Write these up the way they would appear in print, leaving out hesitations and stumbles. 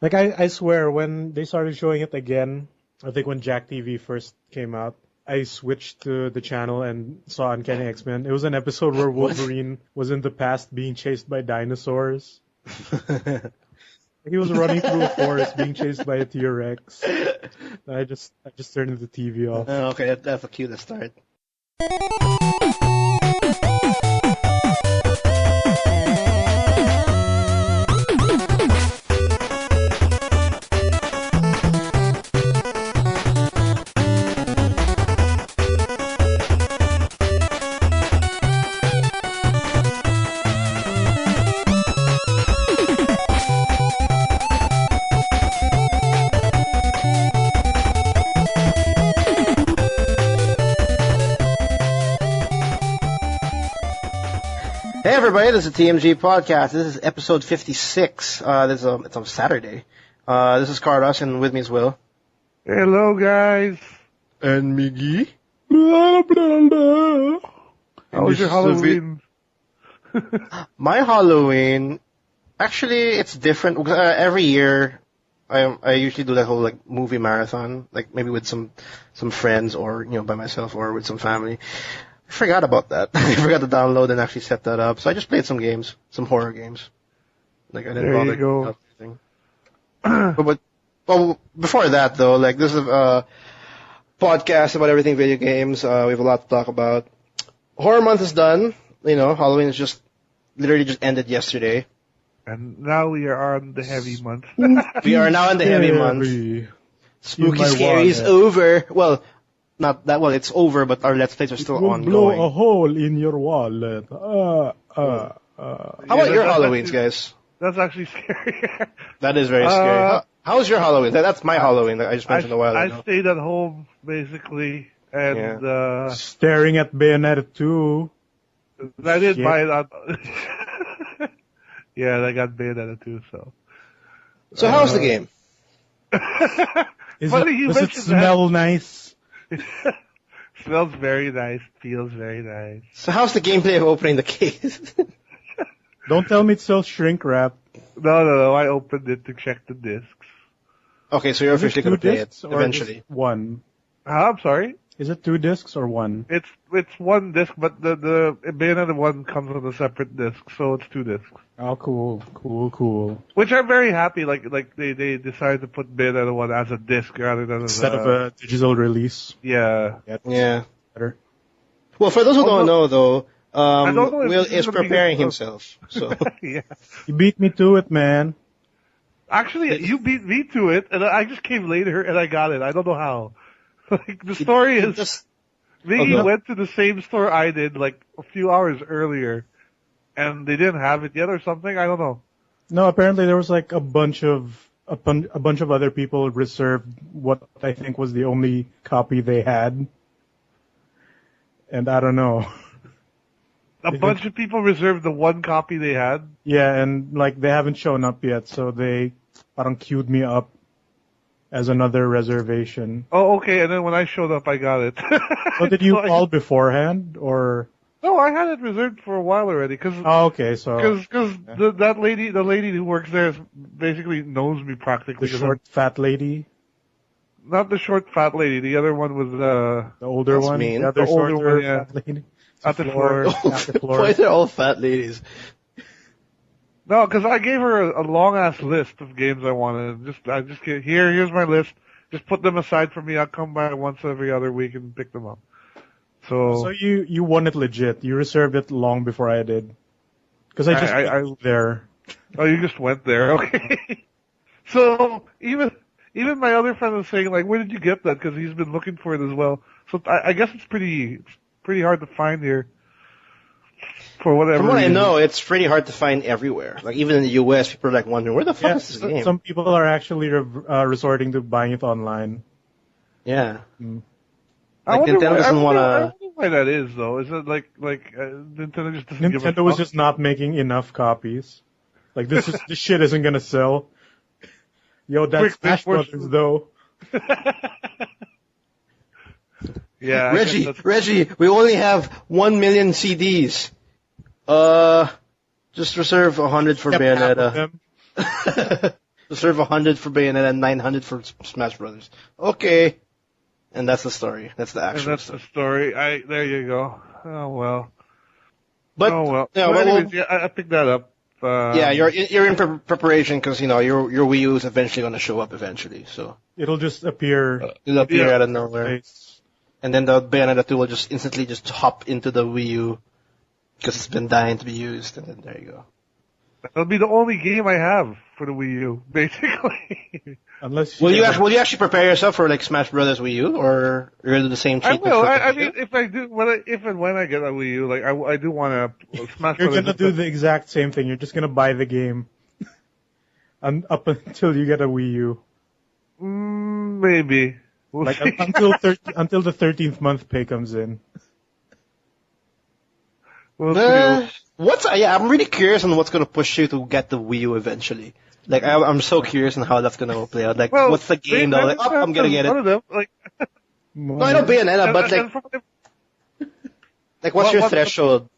Like, I swear, when they started showing it again, I think when Jack TV first came out, I switched to the channel and saw Uncanny X-Men. It was an episode where Wolverine was in the past being chased by dinosaurs. He was running through a forest being chased by a T-Rex. I just turned the TV off. Okay, that's a cute start. Hey everybody, this is TMG Podcast. This is episode 56. It's on Saturday. This is Carlos, and with me is Will. Hello, guys. And Miggy. Blah, blah, blah. How was your Halloween? My Halloween, actually, it's different. Because, every year, I usually do that whole like movie marathon, like maybe with some friends or by myself or with some family. I forgot about that. I forgot to download and actually set that up. So I just played some games, some horror games. Like I didn't bother. There you go. But before that though, like this is a podcast about everything video games. We have a lot to talk about. Horror month is done. Halloween is just literally just ended yesterday. And now we are on the heavy month. We are now in the heavy month. Spooky Scary is over. Well, not that well. It's over, but our Let's Plays are still ongoing. Blow a hole in your wallet. How about your Halloweens, guys? That's actually scary. That is very scary. How was your Halloween? That's my Halloween that I just mentioned a while ago. I stayed at home, basically, and staring at Bayonetta 2. I didn't buy it. Yeah, I got Bayonetta 2, so. So how's the game? Does it smell nice? Smells very nice, feels very nice. So how's the gameplay of opening the case? Don't tell me it's still shrink wrap. No, I opened it to check the discs. Okay, so you're officially going to play it eventually. One. I'm sorry? Is it 2 discs or 1? It's 1 disc, but the Bayonetta 1 comes with a separate disc, so it's 2 discs. Oh, cool. Which I'm very happy, like they decided to put Bayonetta 1 as a disc rather than instead of a digital release. Yeah. Yeah. Better. Well, for those who don't know though, I don't know Will is preparing himself. So yeah. You beat me to it, man. Actually, you beat me to it, and I just came later and I got it. I don't know how. Like, the story is, Miggy went to the same store I did, like, a few hours earlier, and they didn't have it yet or something, I don't know. No, apparently there was like a bunch of other people reserved what I think was the only copy they had. And I don't know. A bunch of people reserved the one copy they had? Yeah, and like, they haven't shown up yet, so they parang queued me up as another reservation. Oh, okay, and then when I showed up, I got it. So did you call beforehand, or? No, I had it reserved for a while already, okay, so. Cause the lady who works there basically knows me practically. The short, fat lady? Not the short, fat lady, the other one was, the older one? Mean. The other older one, yeah. Fat lady? At the floor. Why they're all fat ladies? No, because I gave her a long ass list of games I wanted. I just here's my list. Just put them aside for me. I'll come by once every other week and pick them up. So you won it legit. You reserved it long before I did. Because I went there. Oh, you just went there, okay? So even my other friend was saying like, where did you get that? Because he's been looking for it as well. So I guess it's pretty hard to find here. For whatever From what reason. I know, it's pretty hard to find everywhere. Like even in the US, people are like wondering where the fuck is this game. Some people are actually resorting to buying it online. Yeah. Like Nintendo doesn't want to. I wonder why that is, though. Is it like Nintendo just doesn't give a Nintendo was just not making enough copies. Like this shit isn't gonna sell. Yo, that's Smash Brothers though. Yeah. Reggie, we only have 1 million CDs. Just reserve 100 for Bayonetta. Reserve 100 for Bayonetta and 900 for Smash Brothers. Okay. And that's the story. That's the actual And that's story. the story. There you go. Oh well. But, oh well. yeah, Well, well, anyways, yeah, I picked that up. yeah, you're in preparation because, your Wii U is eventually going to show up eventually, so. It'll just appear. It'll appear Yeah. out of nowhere. And then the Bayonetta 2 will just instantly just hop into the Wii U because it's been dying to be used, and then there you go. That'll be the only game I have for the Wii U, basically. Unless Will you actually prepare yourself for like Smash Brothers Wii U, or you're gonna do the same I treatment? will. for I Wii U? mean, if and when I get a Wii U, like I do want to Smash you're Brothers. gonna do the exact same thing. You're just gonna buy the game, and up until you get a Wii U. Maybe. We'll Like see. until the 13th month pay comes in. We'll see. I'm really curious on what's gonna push you to get the Wii U eventually. Like, I'm so curious on how that's gonna play out. Like, Well, what's the game that like, oh, I'm gonna get One it. of them, like, No, I know Bayonetta, but like, what's your what- threshold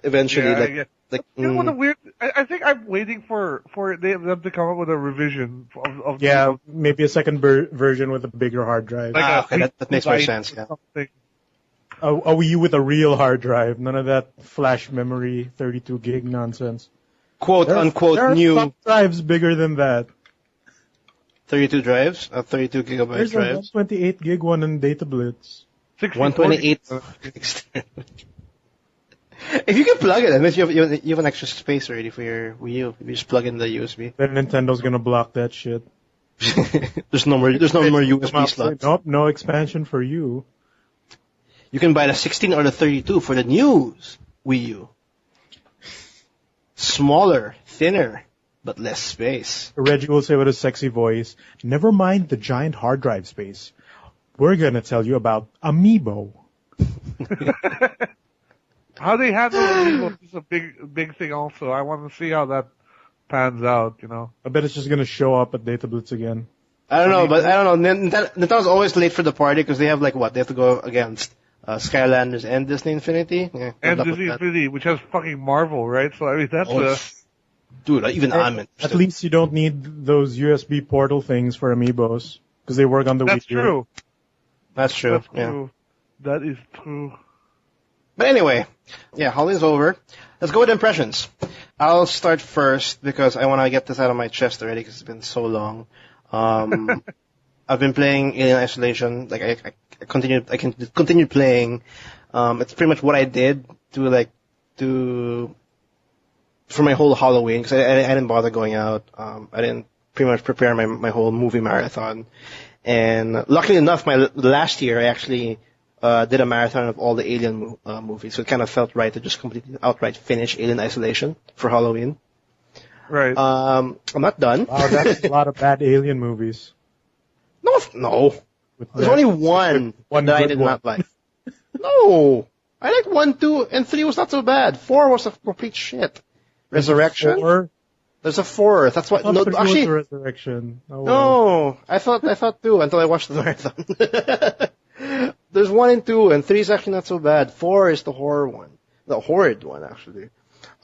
eventually? Yeah, like, yeah. like, You know what the weird? I think I'm waiting for them to come up with a revision of Yeah, maybe a second version with a bigger hard drive. like okay, that makes more device sense. or Yeah. something. A Wii U with a real hard drive. None of that flash memory 32 gig nonsense. Quote unquote there are new some drives bigger than that. 32 drives, 32 gigabyte There's a drives, 128 gig one in Data Blitz. 128. If you can plug it, that means you have an extra space already for your Wii U. If you just plug in the USB. Then Nintendo's gonna block that shit. There's no more USB slots. Nope, no expansion for you. You can buy the 16 or the 32 for the new Wii U. Smaller, thinner, but less space. Reggie will say with a sexy voice, never mind the giant hard drive space. We're gonna tell you about Amiibo. How they handle Amiibo is a big thing. Also, I want to see how that pans out. I bet it's just gonna show up at Data Blitz again. I don't know. Nintendo's always late for the party because they have like what? They have to go against Skylanders and Disney Infinity. Yeah, And good luck with Disney that. Infinity, which has fucking Marvel, right? So I mean, that's Dude, even I'm At interested. least you don't need those USB portal things for Amiibos because they work on the that's Wii U. true. That's true. That's Yeah. true. That is true. But anyway, yeah, Halloween's over. Let's go with impressions. I'll start first because I want to get this out of my chest already because it's been so long. I've been playing Alien Isolation. Like I can continue playing. It's pretty much what I did for my whole Halloween because I didn't bother going out. I didn't pretty much prepare my whole movie marathon. And luckily enough, last year I actually did a marathon of all the Alien movies, so it kind of felt right to just completely outright finish Alien Isolation for Halloween. Right. I'm not done. Wow, that's a lot of bad Alien movies. No. With There's that- only one that I good did one. not like. No. I like 1, 2, and 3 was not so bad. 4 was a complete shit. Resurrection. Or There's a 4. That's what. No, actually, the Resurrection. Oh, well. no. I thought 2 until I watched the marathon. There's 1 and 2, and 3 is actually not so bad. 4 is the horror one. The horrid one, actually.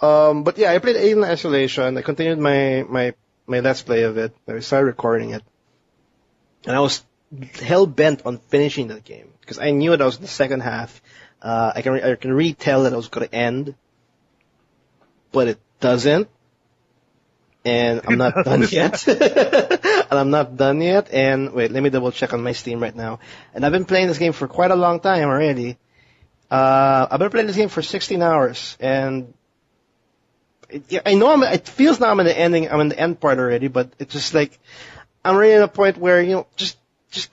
But yeah, I played Alien Isolation. I continued my Let's Play of it. I started recording it. And I was hell-bent on finishing that game. Because I knew that I was in the second half. I can really tell that I was going to end. But it doesn't. And I'm not done yet. And I'm not done yet. And wait, let me double check on my Steam right now. And I've been playing this game for quite a long time already. I've been playing this game for 16 hours. And I know it feels now I'm in the end part already, but it's just like, I'm already at a point where, just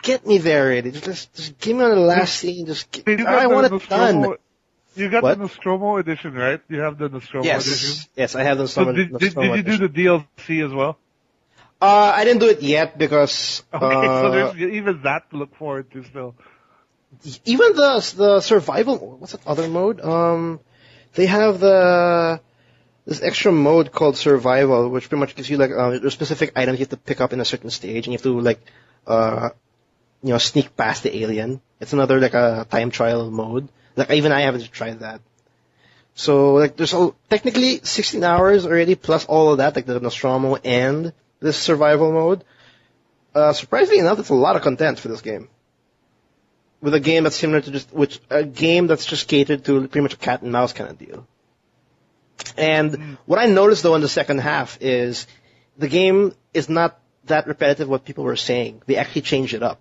get me there already. Just give me on the last scene. I want it done. You got What? the Nostromo edition, right? You have the Nostromo edition. Yes, I have the So Nostromo did you do the DLC as well? I didn't do it yet because Okay, so there's even that to look forward to still. even the survival. What's that other mode? They have this extra mode called survival, which pretty much gives you like there's specific items you have to pick up in a certain stage, and you have to sneak past the alien. It's another like a time trial mode. Like even I haven't tried that. So like there's technically 16 hours already plus all of that, like the Nostromo and this survival mode. Surprisingly enough, it's a lot of content for this game. With a game that's similar to a game that's just catered to pretty much a cat and mouse kind of deal. And what I noticed though in the second half is the game is not that repetitive what people were saying. They actually changed it up.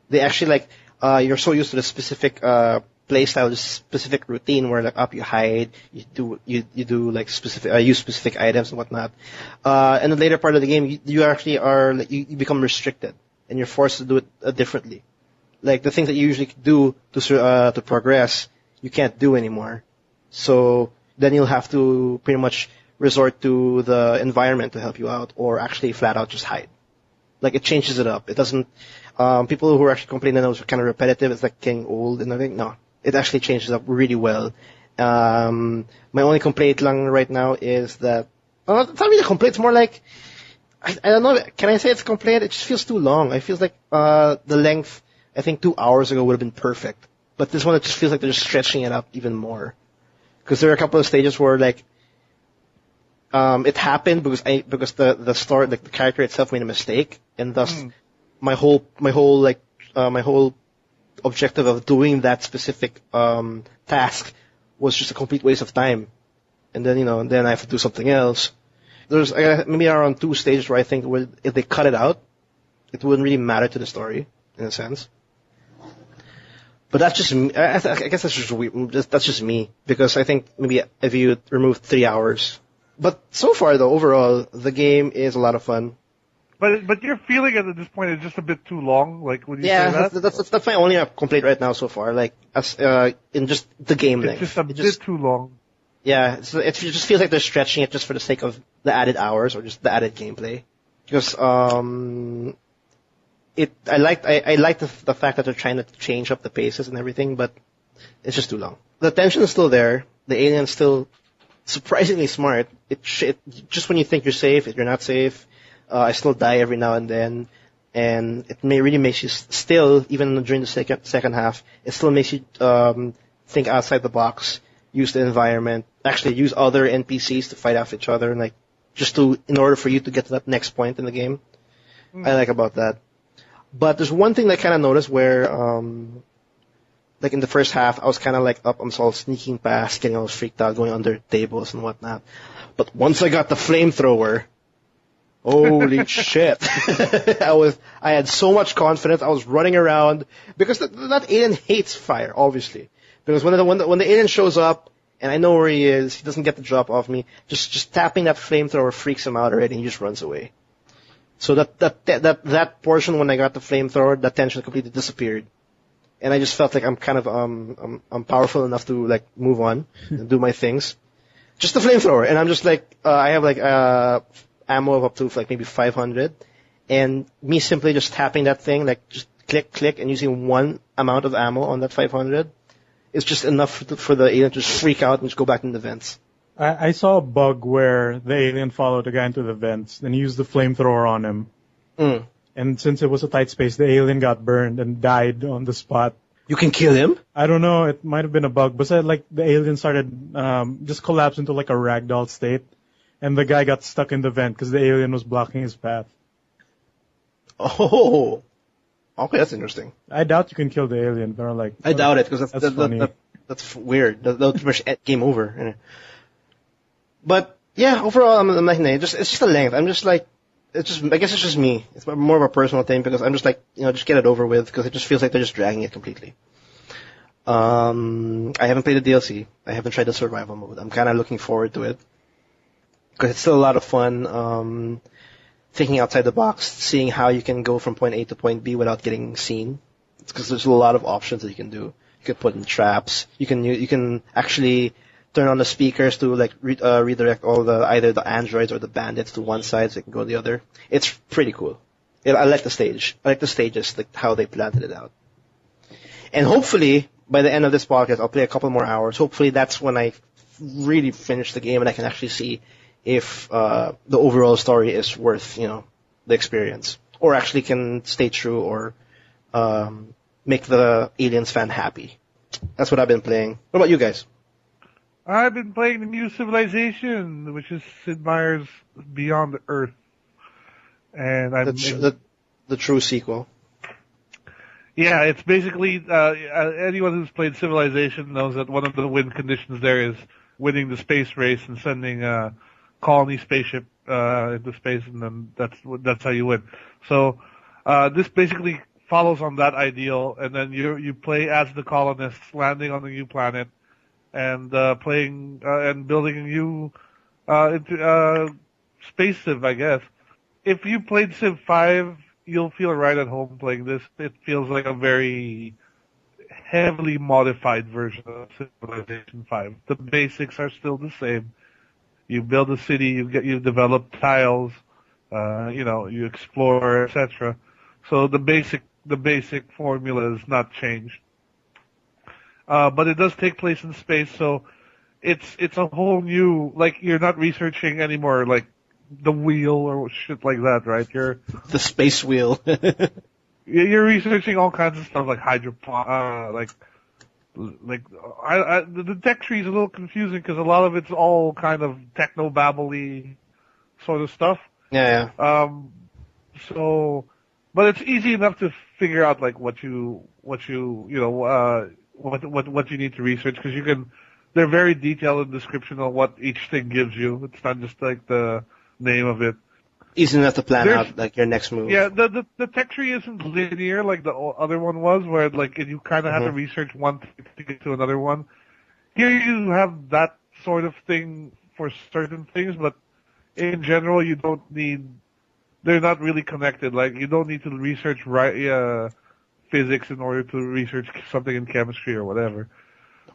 They actually you're so used to the specific play style, this specific routine where up you hide, you do like specific use specific items and whatnot. In the later part of the game, you actually are you become restricted and you're forced to do it differently. Like the things that you usually do to progress, you can't do anymore. So then you'll have to pretty much resort to the environment to help you out, or actually flat out just hide. Like it changes it up. It doesn't. People who are actually complaining that it was kind of repetitive, it's like getting old and everything. No, it actually changes up really well. My only complaint lang right now is that it's not really a complaint. It's more like I don't know. Can I say it's a complaint? It just feels too long. It feels like the length. I think 2 hours ago would have been perfect, but this one it just feels like they're just stretching it up even more. Because there are a couple of stages where like it happened because the story, like the character itself made a mistake, and thus my whole objective of doing that specific task was just a complete waste of time. And then then I have to do something else. There's maybe around 2 stages where I think if they cut it out, it wouldn't really matter to the story in a sense. But that's just me. I guess that's just weird. That's just me, because I think maybe if you remove 3 hours. But so far though, overall, the game is a lot of fun. But your feeling at this point is just a bit too long. Like when you say that. That's my only complaint right now so far. Like in just the game length, it's just a bit too long. Yeah, it just feels like they're stretching it just for the sake of the added hours or just the added gameplay. Because I like the fact that they're trying to change up the paces and everything, but it's just too long. The tension is still there. The alien's still surprisingly smart. It just when you think you're safe, you're not safe. I still die every now and then, and it really makes you still, even during the second half, it still makes you think outside the box, use the environment, actually use other NPCs to fight off each other, and in order for you to get to that next point in the game. I like about that. But there's one thing that I kind of noticed where, like in the first half, I was kind of like up, I'm all sneaking past, getting all freaked out, going under tables and whatnot. But once I got the flamethrower, holy shit! I had so much confidence. I was running around because that alien hates fire, obviously. Because when the alien shows up and I know where he is, he doesn't get the drop off me. Just tapping that flamethrower freaks him out already, and he just runs away. So that portion when I got the flamethrower, that tension completely disappeared, and I just felt like I'm kind of I'm powerful enough to like move on and do my things. Just the flamethrower, and I'm just like I have like ammo of up to like maybe 500, and me simply just tapping that thing, like just click, and using one amount of ammo on that 500 is just enough for the alien to just freak out and just go back in the vents. I saw a bug where the alien followed the guy into the vents, and he used the flamethrower on him. And since it was a tight space, the alien got burned and died on the spot. You can kill him? I don't know. It might have been a bug, but like the alien started just collapsed into like a ragdoll state, and the guy got stuck in the vent because the alien was blocking his path. Oh, okay, that's interesting. I doubt you can kill the alien, but like I doubt it because that's funny. That's weird. That's pretty much game over. But yeah, overall, I'm like, it's just the length. I'm just like, I guess it's just me. It's more of a personal thing because I'm just like, just get it over with because it just feels like they're just dragging it completely. I haven't played the DLC. I haven't tried the survival mode. I'm kind of looking forward to it because it's still a lot of fun. Thinking outside the box, seeing how you can go from point A to point B without getting seen. It's because there's a lot of options that you can do. You can put in traps. You can actually turn on the speakers to like redirect either the androids or the bandits to one side so they can go the other. It's pretty cool. I like the stage. I like the stages, like how they planted it out. And hopefully by the end of this podcast, I'll play a couple more hours. Hopefully that's when I really finish the game and I can actually see if the overall story is worth the experience, or actually can stay true or make the Aliens fan happy. That's what I've been playing. What about you guys? I've been playing the new Civilization, which is Sid Meier's Beyond the Earth. and The true sequel. Yeah, it's basically anyone who's played Civilization knows that one of the win conditions there is winning the space race and sending a colony spaceship into space, and then that's how you win. So this basically follows on that ideal, and then you play as the colonists landing on a new planet and playing and building a new space civ, I guess. If you played Civ 5, you'll feel right at home playing this. It feels like a very heavily modified version of Civilization 5. The basics are still the same. You build a city, you develop tiles, you explore, etc. So the basic formula is not changed. But it does take place in space, so it's a whole new, like, you're not researching anymore, like, the wheel or shit like that, right? The space wheel. You're researching all kinds of stuff like the tech tree is a little confusing because a lot of it's all kind of techno-babbly sort of stuff. Yeah. But it's easy enough to figure out like what you need to research because they're very detailed in description of what each thing gives you. It's not just like the name of it. Easy enough to plan out like your next move. Yeah, the tech tree isn't linear like the other one was, where like you kind of have to research one thing to get to another one. Here you have that sort of thing for certain things, but in general you don't need. They're not really connected. Like you don't need to research physics in order to research something in chemistry or whatever.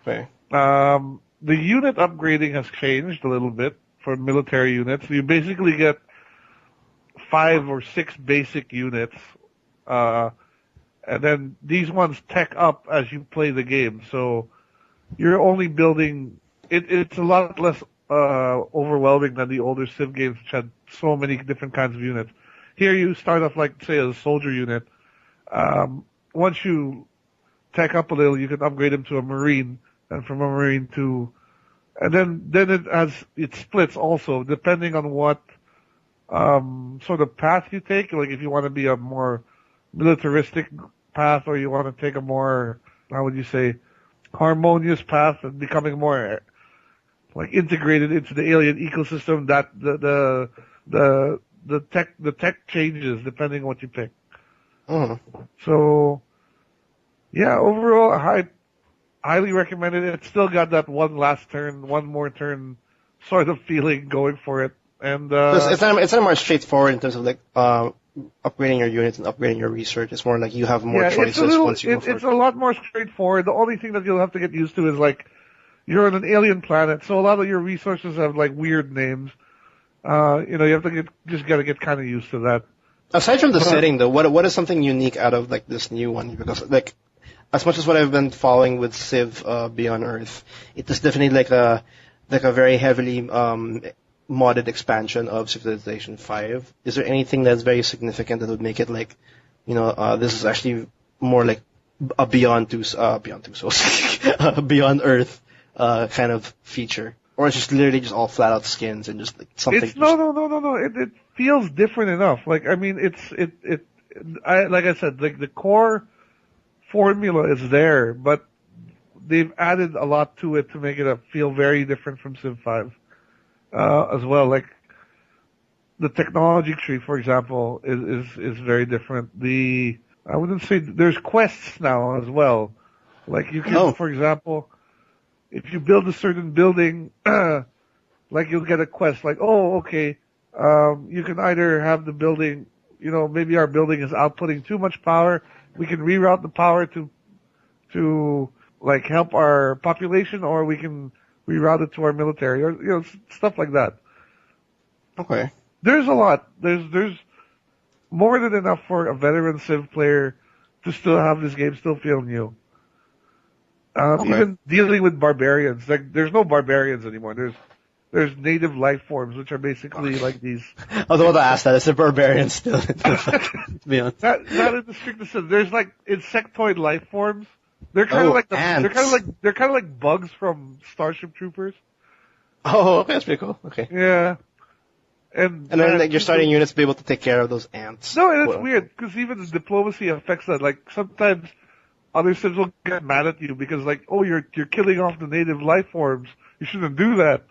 Okay. The unit upgrading has changed a little bit for military units. You basically get 5 or 6 basic units, and then these ones tech up as you play the game. So you're only building. It's a lot less overwhelming than the older Civ games, which had so many different kinds of units. Here you start off like, say, as a soldier unit. Once you tech up a little, you can upgrade them to a marine, and from a marine to, and then it splits also depending on what sort of path you take. Like if you want to be a more militaristic path, or you want to take a more, how would you say, harmonious path and becoming more like integrated into the alien ecosystem. That the tech changes depending on what you pick. So yeah, overall, I highly recommend it. It's still got that one more turn sort of feeling going for it. And it's not more straightforward in terms of like upgrading your units and upgrading your research. It's more like you have more choices once you go for it. It's a lot more straightforward. The only thing that you'll have to get used to is like you're on an alien planet, so a lot of your resources have like weird names. You have to get kind of used to that. Aside from the setting, though, what is something unique out of like this new one? Because like, as much as what I've been following with Civ Beyond Earth, it is definitely like a very heavily modded expansion of Civilization 5. Is there anything that's very significant that would make it like, this is actually more like a Beyond Earth kind of feature? Or it's just literally just all flat out skins and just like something. No. It feels different enough. Like, I mean, like I said, like the core formula is there, but they've added a lot to it to make it feel very different from Civ 5. As well, like the technology tree, for example, is very different. I wouldn't say there's quests now as well. Like you can, for example, if you build a certain building, like you'll get a quest like, you can either have the building, maybe our building is outputting too much power. We can reroute the power to like help our population, or we can reroute it to our military, or stuff like that. Okay. There's a lot. There's more than enough for a veteran Civ player to still have this game still feel new. Even dealing with barbarians, like there's no barbarians anymore. There's native life forms, which are basically like these. I was about to ask that. Is the barbarian still? To be honest. Not in the strictest sense. There's like insectoid life forms. They're kind of like ants. they're kind of like bugs from Starship Troopers. Oh, okay, that's pretty cool. Okay. Yeah, And And then like your starting units be able to take care of those ants. No, and it's Well, weird because even the diplomacy affects that. Like sometimes other Sims will get mad at you because like, oh, you're killing off the native life forms. You shouldn't do that.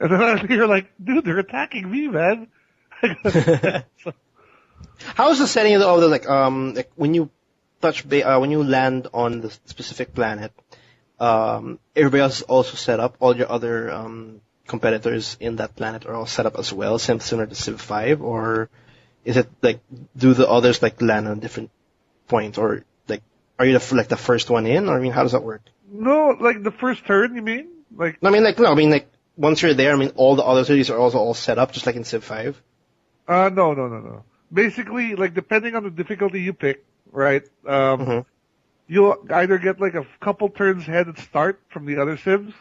And then you're like, dude, they're attacking me, man. How is the setting of the like when you when you land on the specific planet, everybody else is also set up. All your other competitors in that planet are all set up as well, similar to Civ 5, or is it like do the others like land on different points, or like are you the first one in, or I mean how does that work? No, like the first turn, you mean? Like I mean like once you're there, I mean all the other cities are also all set up just like in Civ 5. no. Basically, like depending on the difficulty you pick, right? Mm-hmm. You'll either get like a couple turns head start from the other Sims,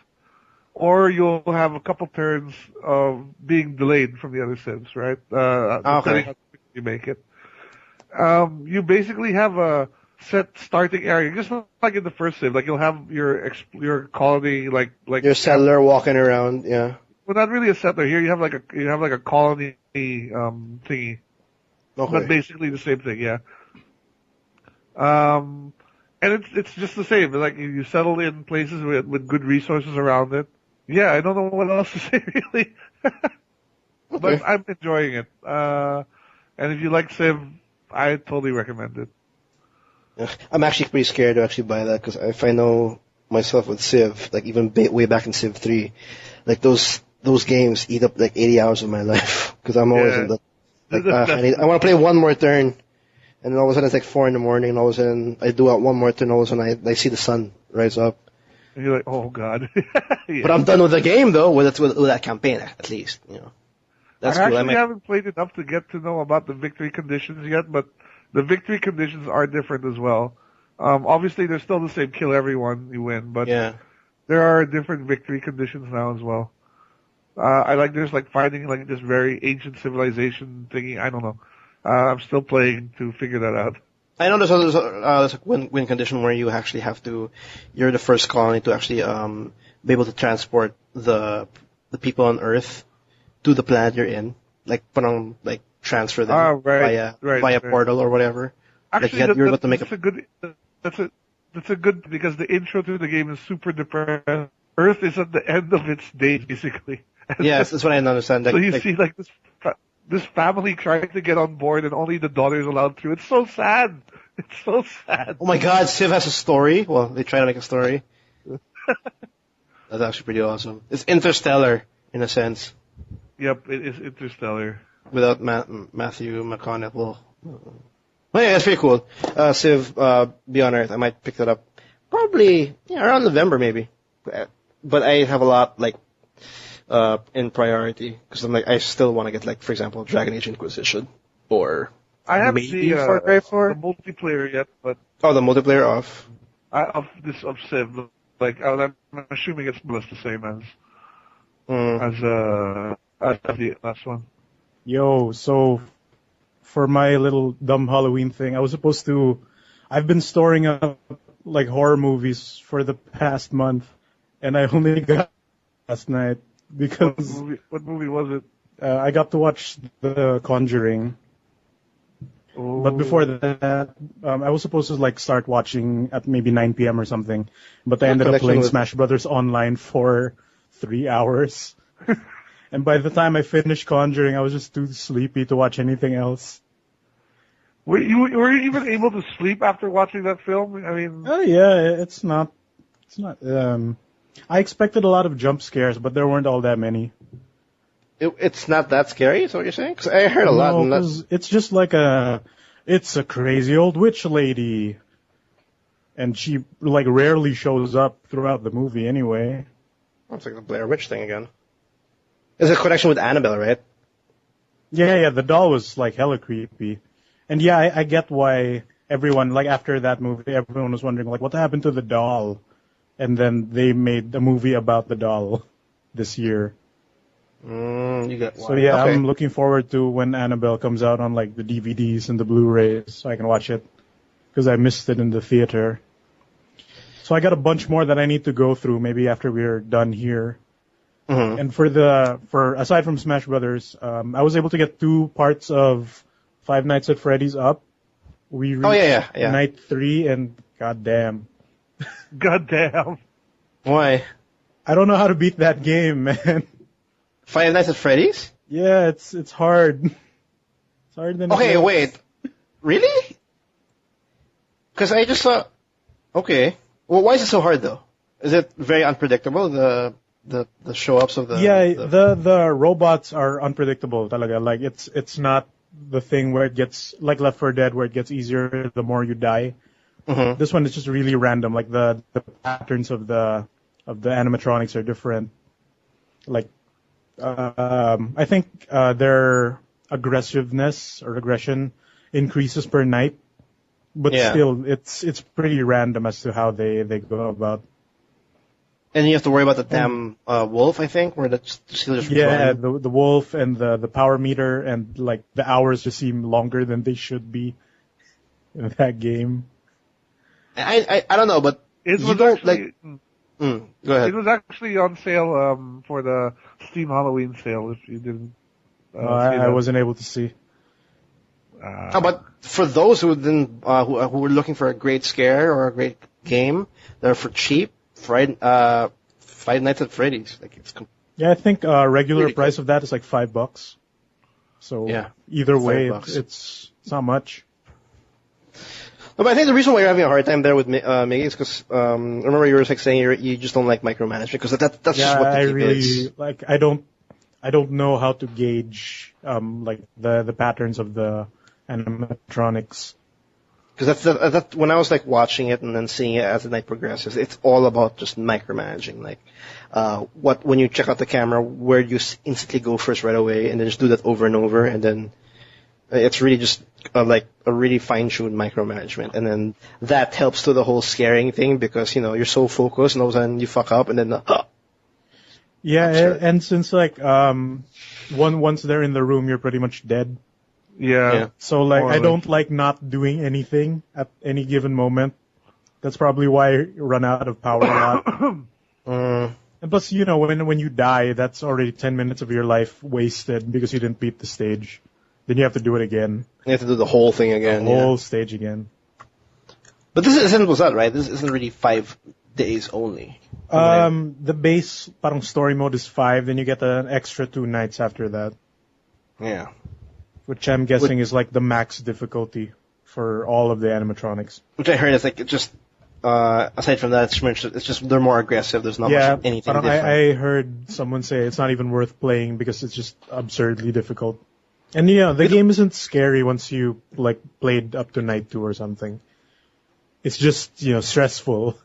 or you'll have a couple turns of being delayed from the other Sims, right? Depending how quick you make it. You basically have a set starting area, just like in the first Sim. Like you'll have your colony, like Your settler walking around, yeah. well, not really a settler. Here you have like a colony thingy. Okay. But basically the same thing, yeah. And it's just the same. Like you settle in places with good resources around it. Yeah, I don't know what else to say really. But I'm enjoying it. And if you like Civ, I totally recommend it. Yeah. I'm actually pretty scared to actually buy that because if I know myself with Civ, like even way back in Civ 3, like those games eat up like 80 hours of my life because I'm always in the like I want to play one more turn, and then all of a sudden it's like 4 a.m, and all of a sudden I do out one more turn, all of a sudden I see the sun rise up. And you're like, oh god. Yeah. But I'm done with the game though, with that campaign at least, you know. That's I cool. actually haven't played enough to get to know about the victory conditions yet, but the victory conditions are different as well. Obviously they're still the same, kill everyone, you win, but there are different victory conditions now as well. I like there's like finding like this very ancient civilization thingy. I don't know. I'm still playing to figure that out. I know there's a win condition where you actually have to, you're the first colony to actually be able to transport the people on Earth to the planet you're in, like transfer them via portal or whatever. Actually, like you're able to make that's a good because the intro to the game is super depressing. Earth is at the end of its days, basically. Yes, that's what I understand. So you see like this family trying to get on board and only the daughter is allowed through. It's so sad. It's so sad. Oh my god, Civ has a story? Well, they try to make a story. That's actually pretty awesome. It's interstellar, in a sense. Yep, it is interstellar. Without Matthew McConaughey. Well, yeah, that's pretty cool. Civ, Beyond Earth, I might pick that up. Probably, around November maybe. But I have a lot, in priority, because I'm I still want to get, for example, Dragon Age Inquisition, or I haven't maybe the Far Cry 4. the multiplayer yet, but Oh, the multiplayer off. of Civ, I'm assuming it's more or less the same as the last one. Yo, so for my little dumb Halloween thing, I've been storing up horror movies for the past month, and I only got last night because What movie was it? I got to watch The Conjuring. Oh. But before that, I was supposed to start watching at maybe 9 p.m. or something, but I ended up playing Smash Brothers Online for 3 hours. And by the time I finished Conjuring, I was just too sleepy to watch anything else. Were you even able to sleep after watching that film? I mean, yeah, it's not. I expected a lot of jump scares, but there weren't all that many. It's not that scary, is what you're saying? 'Cause I heard a lot. No, it's just it's a crazy old witch lady, and she rarely shows up throughout the movie anyway. It's like the Blair Witch thing again. There's a connection with Annabelle, right? Yeah, the doll was hella creepy. And yeah, I get why everyone, after that movie, everyone was wondering, what happened to the doll? And then they made a movie about the doll this year. You get why. So yeah, okay. I'm looking forward to when Annabelle comes out on the DVDs and the Blu-rays so I can watch it. Because I missed it in the theater. So I got a bunch more that I need to go through maybe after we're done here. And for aside from Smash Brothers, I was able to get 2 parts of Five Nights at Freddy's up. We reached night 3, and goddamn. Goddamn. Why? I don't know how to beat that game, man. Five Nights at Freddy's? Yeah, it's hard. It's harder than Okay, it looks. wait. Really? Because I just saw. Okay. Well, why is it so hard though? Is it very unpredictable? The show ups of the the robots are unpredictable. Talaga. Like it's not the thing where it gets like Left 4 Dead where it gets easier the more you die. This one is just really random. Like the patterns of the animatronics are different. Like I think their aggressiveness or aggression increases per night, but still it's pretty random as to how they go about. And you have to worry about the damn wolf, I think, where that's still just running. the wolf and the power meter and like the hours just seem longer than they should be in that game. I don't know, but It you was don't actually, like. Go ahead. It was actually on sale for the Steam Halloween sale. If you didn't, see I that. wasn't able to see. But for those who didn't, who were looking for a great scare or a great game, they're for cheap. Five Nights at Freddy's. Like Yeah, I think regular Really price good. of that is like $5. So Yeah, either way, $5. it's not much. No, but I think the reason why you're having a hard time there with Miggy is because remember you were like saying you just don't like micromanagement because that's just Yeah, what the I game really is. like. I don't know how to gauge like the patterns of the animatronics. Because that's when I was like watching it and then seeing it as the night progresses, it's all about just micromanaging. Like, when you check out the camera, where you instantly go first right away, and then just do that over and over, and then it's really just like a really fine-tuned micromanagement, and then that helps to the whole scaring thing because you're so focused, and all of a sudden you fuck up, and then Yeah, Absurd. and since like once they're in the room, you're pretty much dead. Yeah. So like More or I less. don't like not doing anything at any given moment. That's probably why I run out of power a lot. And plus, when you die, that's already 10 minutes of your life wasted because you didn't beat the stage. Then you have to do it again. you have to do the whole thing again. The yeah. whole stage again. But this isn't what's that, right? This isn't really 5 days only. The base parang story mode is 5, then you get an extra 2 nights after that, Yeah. which I'm guessing is like the max difficulty for all of the animatronics. Which I heard is like it just aside from that, it's just they're more aggressive. There's not Yeah, much anything parang different. I heard someone say it's not even worth playing because it's just absurdly difficult. And the game isn't scary once you like played up to night 2 or something. It's just stressful.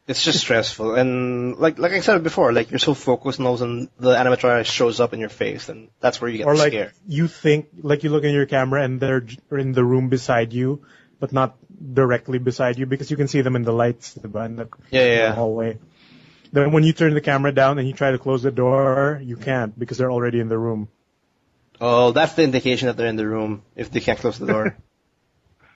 It's just stressful, and like I said before, like you're so focused, and all of a sudden the animatronic shows up in your face, and that's where you get Or like scared. you think, like you look in your camera and they're in the room beside you, but not directly beside you because you can see them in the lights in the Yeah. hallway. Then when you turn the camera down and you try to close the door, you can't because they're already in the room. Oh, that's the indication that they're in the room if they can't close the door.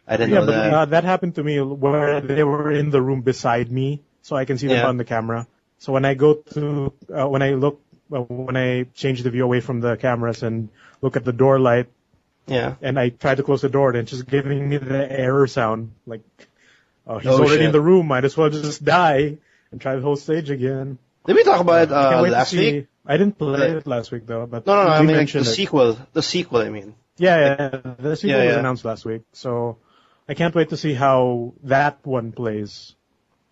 I didn't know that. But that happened to me where they were in the room beside me, so I can see them Yeah. on the camera. So when I go to when I change the view away from the cameras and look at the door light, Yeah. and I try to close the door, and it's just giving me the error sound, like, oh, he's Oh, already shit. in the room, might as well just die and try the whole stage again. Did we talk about it Can't wait to last see. week? I didn't play it last week though, but No. we I mean like mentioned the it. sequel. The sequel. I mean. Yeah, the sequel was yeah. announced last week, so I can't wait to see how that one plays.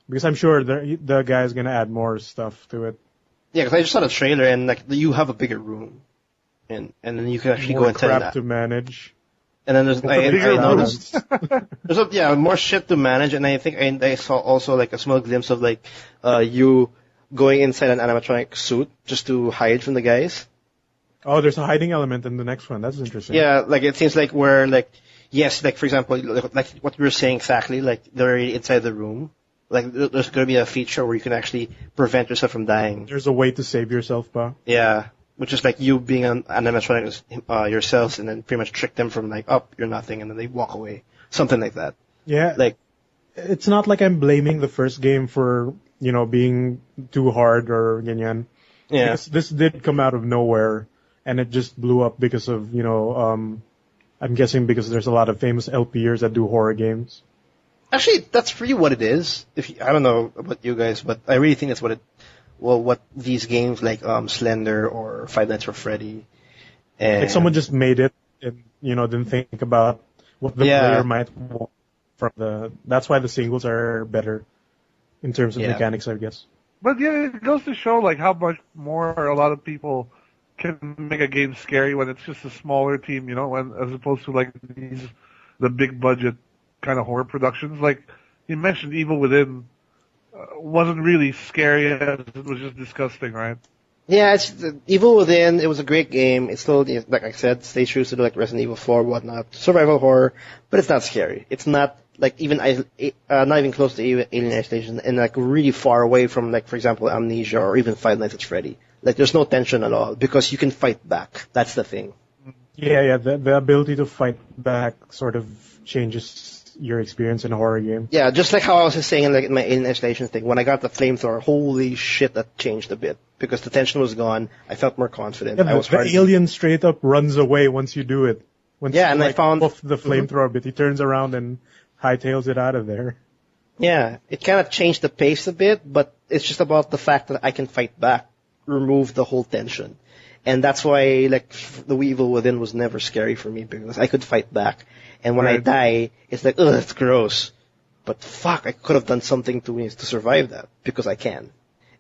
Because I'm sure the guy's gonna add more stuff to it. Yeah, because I just saw the trailer, and like you have a bigger room, and then you can actually go More inside crap that. to manage. And then there's I bigger noticed there's more shit to manage, and I think I saw also like a small glimpse of like you going inside an animatronic suit just to hide from the guys. Oh, there's a hiding element in the next one. That's interesting. Yeah, like it seems like where like yes, like for example, like what you were saying exactly, like they're already inside the room. Like there's going to be a feature where you can actually prevent yourself from dying. There's a way to save yourself, pa. Yeah, which is like you being an animatronic yourselves, and then pretty much trick them from like, oh, you're nothing, and then they walk away, something like that. Yeah. Like, It's not like I'm blaming the first game for, being too hard or ganyan. Yeah. Because this did come out of nowhere, and it just blew up because of, I'm guessing because there's a lot of famous LPers that do horror games. Actually, that's really what it is. I don't know about you guys, but I really think that's what these games like Slender or Five Nights at Freddy, and Like someone just made it and, didn't think about what the player might want from that's why the singles are better in terms of mechanics, I guess. But yeah, it goes to show like how much more a lot of people can make a game scary when it's just a smaller team, as opposed to like the big budget kind of horror productions. Like you mentioned, Evil Within wasn't really scary as it was just disgusting, right? Yeah, it's Evil Within. It was a great game. It's still, like I said, stay true to like Resident Evil 4, whatnot, survival horror, but it's not scary. It's not like not even close to Alien Isolation, and like really far away from like, for example, Amnesia or even Five Nights at Freddy. Like there's no tension at all because you can fight back. That's the thing. Yeah. The ability to fight back sort of changes your experience in a horror game. Yeah, just like how I was just saying in my Alien Isolation thing, when I got the flamethrower, holy shit, that changed a bit because the tension was gone. I felt more confident. Yeah, the alien straight up runs away once you do it. I found off the flamethrower bit, he turns around and hightails it out of there. Yeah, it kind of changed the pace a bit, but it's just about the fact that I can fight back, remove the whole tension. And that's why, like, the Evil Within was never scary for me because I could fight back. And when I die, it's like, ugh, it's gross. But fuck, I could have done something to survive that because I can.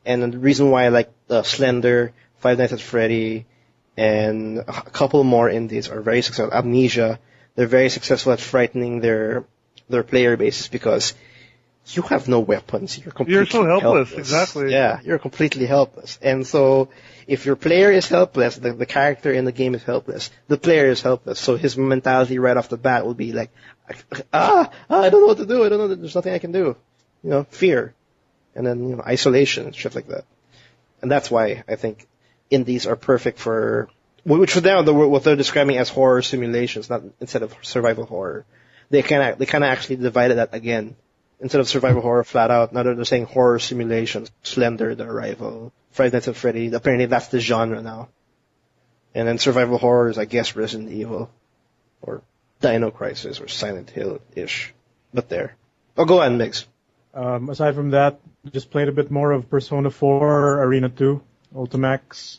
And the reason why I like Slender, Five Nights at Freddy, and a couple more indies are very successful. Amnesia, they're very successful at frightening their player bases because you have no weapons. You're so helpless. Exactly. Yeah, you're completely helpless. And so if your player is helpless, the character in the game is helpless, the player is helpless. So his mentality right off the bat will be like, I don't know what to do. I don't know. There's nothing I can do. Fear. And then, isolation and shit like that. And that's why I think indies are perfect for, which for them, what they're describing as horror simulations, not instead of survival horror. They kind of actually divided that again. Instead of survival horror flat out, now they're saying horror simulations. Slender, The Arrival, Five Nights at Freddy. Apparently that's the genre now. And then survival horror is, I guess, Resident Evil. Or Dino Crisis or Silent Hill-ish. But there. Oh, go on, Migs. Aside from that, just played a bit more of Persona 4, Arena 2, Ultimax.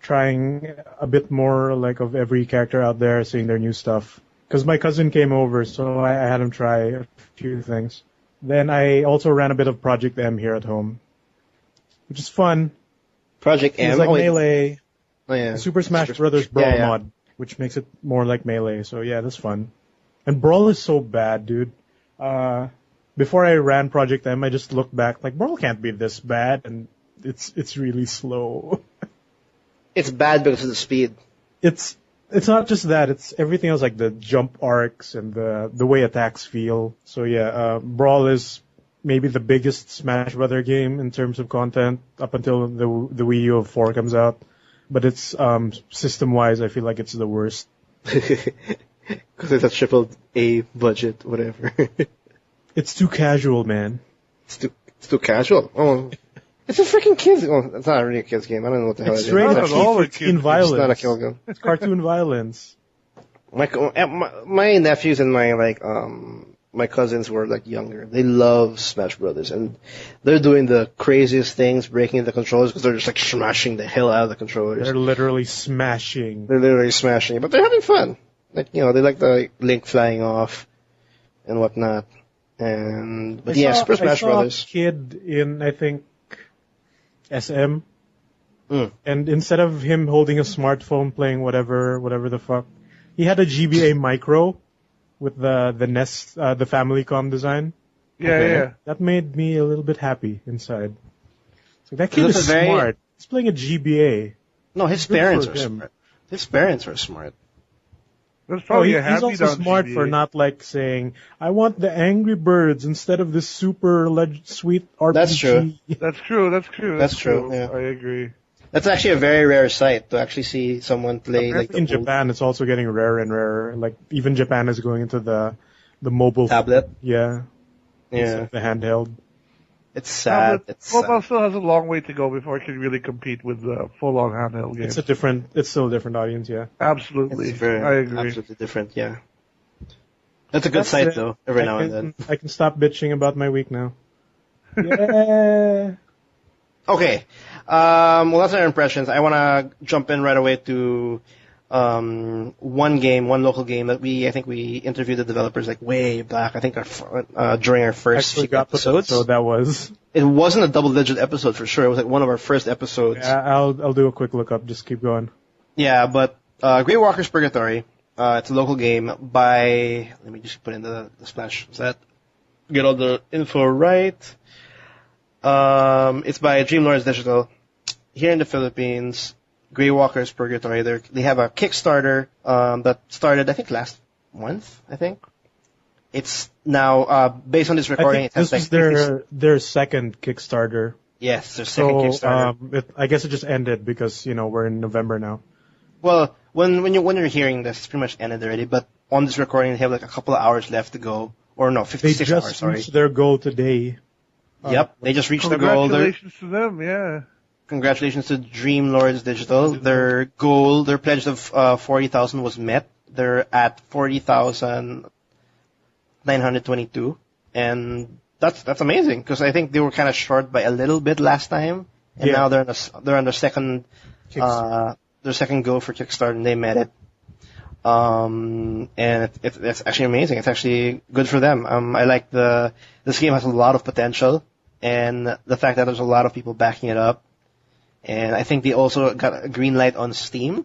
Trying a bit more like of every character out there, seeing their new stuff. Because my cousin came over, so I had him try a few things. Then I also ran a bit of Project M here at home, which is fun. Project M? It's like Melee. Oh, yeah. Super Smash Brothers Brawl mod, which makes it more like Melee. So yeah, that's fun. And Brawl is so bad, dude. Before I ran Project M, I just looked back, like, Brawl can't be this bad, and it's really slow. It's bad because of the speed. It's not just that, it's everything else, like the jump arcs and the way attacks feel. So yeah, Brawl is maybe the biggest Smash Brother game in terms of content up until the Wii U of 4 comes out. But it's, system-wise, I feel like it's the worst. Because it's a AAA budget, whatever. It's too casual, man. It's too casual? Oh. It's a freaking kids. Oh, it's not really a kids game. I don't know what the hell it is. It's rated PG-13 violence. It's not a kill game. It's cartoon violence. My nephews and my cousins were like younger. They love Smash Brothers, and they're doing the craziest things, breaking the controllers because they're just like smashing the hell out of the controllers. They're literally smashing. But they're having fun. Like they like the Link flying off and whatnot. But Super Smash Brothers. I saw a kid in, I think, SM, and instead of him holding a smartphone playing whatever the fuck, he had a GBA Micro with the Nest, the Famicom design. Yeah. That made me a little bit happy inside. So that kid is smart. He's playing a GBA. No, his parents are smart. His parents are smart. He's also smart for not like saying, I want the Angry Birds instead of this super sweet RPG. That's true. That's true. Yeah. I agree. That's actually a very rare sight to actually see someone play like in Japan. It's also getting rarer and rarer. Like even Japan is going into the mobile tablet. The handheld. It's sad. It's Mobile sad. still has a long way to go before it can really compete with full-on handheld games. It's still a different audience, yeah. Absolutely, It's very I agree. absolutely different. Yeah. That's a good That's site it. though. Every now and then. I can stop bitching about my week now. Yeah. Okay. Well, that's our impressions. I want to jump in right away to one local game that I think we interviewed the developers like way back. I think during our I first few forgot what episodes. episode that was. It wasn't a double-digit episode for sure. It was like one of our first episodes. Yeah, I'll do a quick look up. Just keep going. Yeah, but Graywalkers Purgatory. It's a local game by. Let me just put in the splash set. Get all the info right. It's by Dreamlords Digital here in the Philippines. Graywalkers Purgatory. They have a Kickstarter that started I think last month. I think it's now based on this recording. It has This is their second Kickstarter. yes, their second Kickstarter. I guess it just ended because we're in November now. Well, when you're hearing this, it's pretty much ended already. But on this recording, they have like a couple of hours left to go, or no, They 56 hours. just Sorry. reached their goal today. Yep, they just reached the goal. Congratulations to them, yeah. Congratulations to Dreamlords Digital. Their goal, their pledge of 40,000 was met. They're at 40,922, and that's amazing because I think they were kind of short by a little bit last time, and now they're on their second go for Kickstarter, and they met it. And it's actually amazing. It's actually good for them. I like this game has a lot of potential, and the fact that there's a lot of people backing it up. And I think they also got a green light on Steam.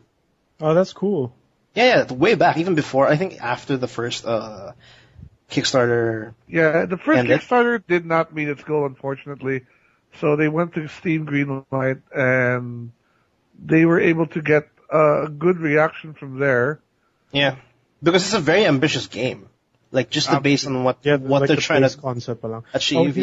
Oh, that's cool. Yeah, way back, even before, I think after the first Kickstarter. Yeah, the first ended. Kickstarter did not meet its goal, unfortunately. So they went to Steam Greenlight, and they were able to get a good reaction from there. Yeah, because it's a very ambitious game. Like, just based on what they're trying to concept along. achieve.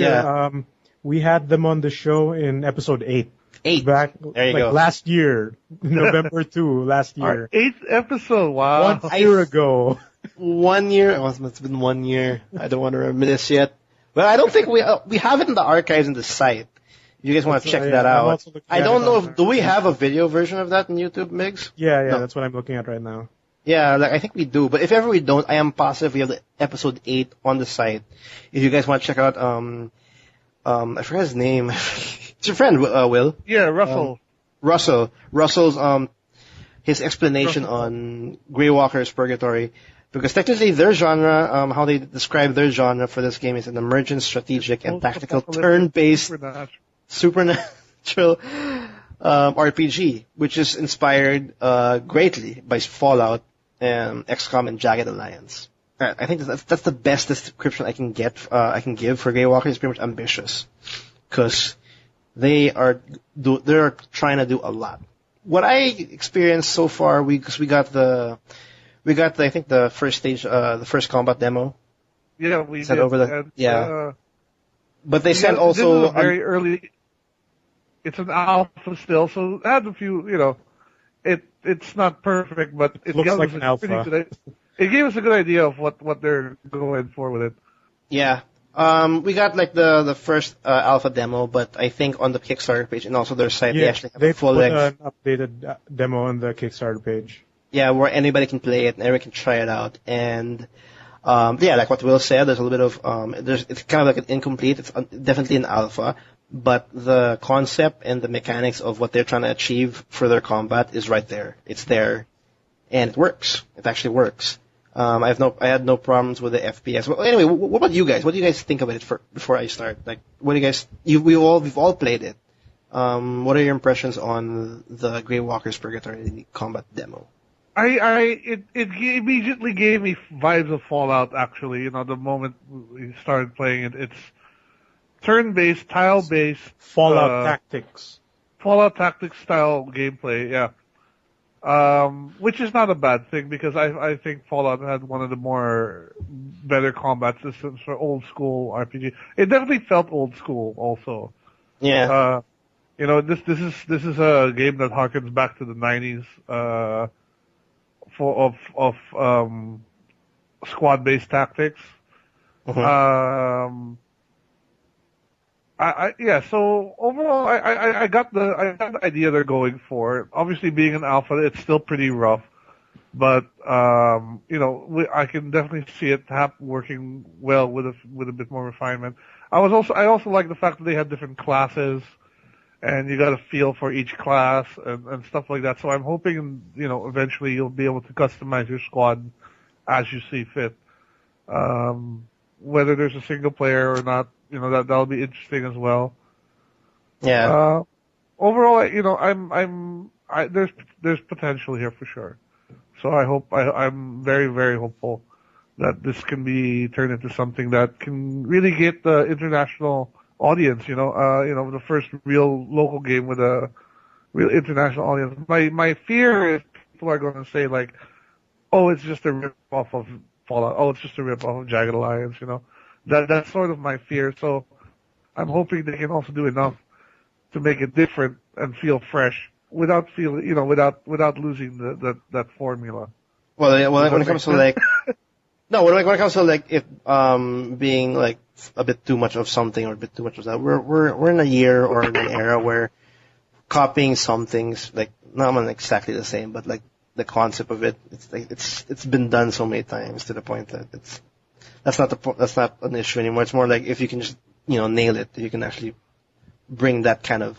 We had them on the show in episode 8. 8. Back, there you go. last year, November 2, last year. Our 8th episode, wow. 1 year ago. 1 year. Oh, it's been 1 year. I don't want to reminisce yet. But I don't think we have it in the archives in the site. If you guys want to check that out. I don't know do we have a video version of that on YouTube, Migs? Yeah, No. that's what I'm looking at right now. Yeah, I think we do. But if ever we don't, I am positive we have the episode 8 on the site. If you guys want to check out, I forgot his name. It's your friend, Will. Yeah, Russell. Russell's, his explanation on Graywalkers Purgatory. Because technically their genre, how they describe their genre for this game is an emergent, strategic, and tactical turn-based supernatural RPG, which is inspired greatly by Fallout and XCOM and Jagged Alliance. I think that's the best description I can give for Graywalkers. It's pretty much ambitious, because they're trying to do a lot. What I experienced so far, we got I think the first stage, the first combat demo. Yeah, we sent did. over but they sent this also is a very early. It's an alpha still, so it had a few. It's not perfect, but it looks gave like us an a alpha. pretty good. It gave us a good idea of what they're going for with it. Yeah. We got like the first alpha demo, but I think on the Kickstarter page and also their site, they actually have a full put length. an updated demo on the Kickstarter page. Yeah, where anybody can play it and everybody can try it out. And like what Will said, there's a little bit of it's kind of like an incomplete. It's definitely an alpha, but the concept and the mechanics of what they're trying to achieve for their combat is right there. It's there, and it works. It actually works. I had no problems with the FPS. Well, anyway, what about you guys? What do you guys think about it before I start? Like, what do you guys? We've all played it. What are your impressions on the Graywalkers Purgatory combat demo? It immediately gave me vibes of Fallout. Actually, the moment we started playing it, it's turn-based, tile-based Fallout Tactics style gameplay. Yeah. Which is not a bad thing because I think Fallout had one of the better combat systems for old school RPG. It definitely felt old school also. Yeah. This is a game that harkens back to the 90s, of squad based tactics. Uh-huh. Yeah. So overall, I got the idea they're going for. Obviously, being an alpha, it's still pretty rough, but I can definitely see it working well with a bit more refinement. I also like the fact that they had different classes, and you got a feel for each class and stuff like that. So I'm hoping, eventually you'll be able to customize your squad as you see fit. Whether there's a single player or not, that'll be interesting as well. Yeah. Overall, there's potential here for sure. So I'm very, very hopeful that this can be turned into something that can really get the international audience, the first real local game with a real international audience. My fear is people are going to say like, oh, it's just a rip off of Fallout. Oh, it's just a rip off of Jagged Alliance, That's sort of my fear. So I'm hoping they can also do enough to make it different and feel fresh without without losing that formula. Well, Does that when it make comes to sense? like, no, when it comes to like if being like a bit too much of something or a bit too much of that, we're in a year or in an era where copying some things like not exactly the same, but like the concept of it, it's like it's been done so many times to the point that that's not an issue anymore. It's more like if you can just nail it, you can actually bring that kind of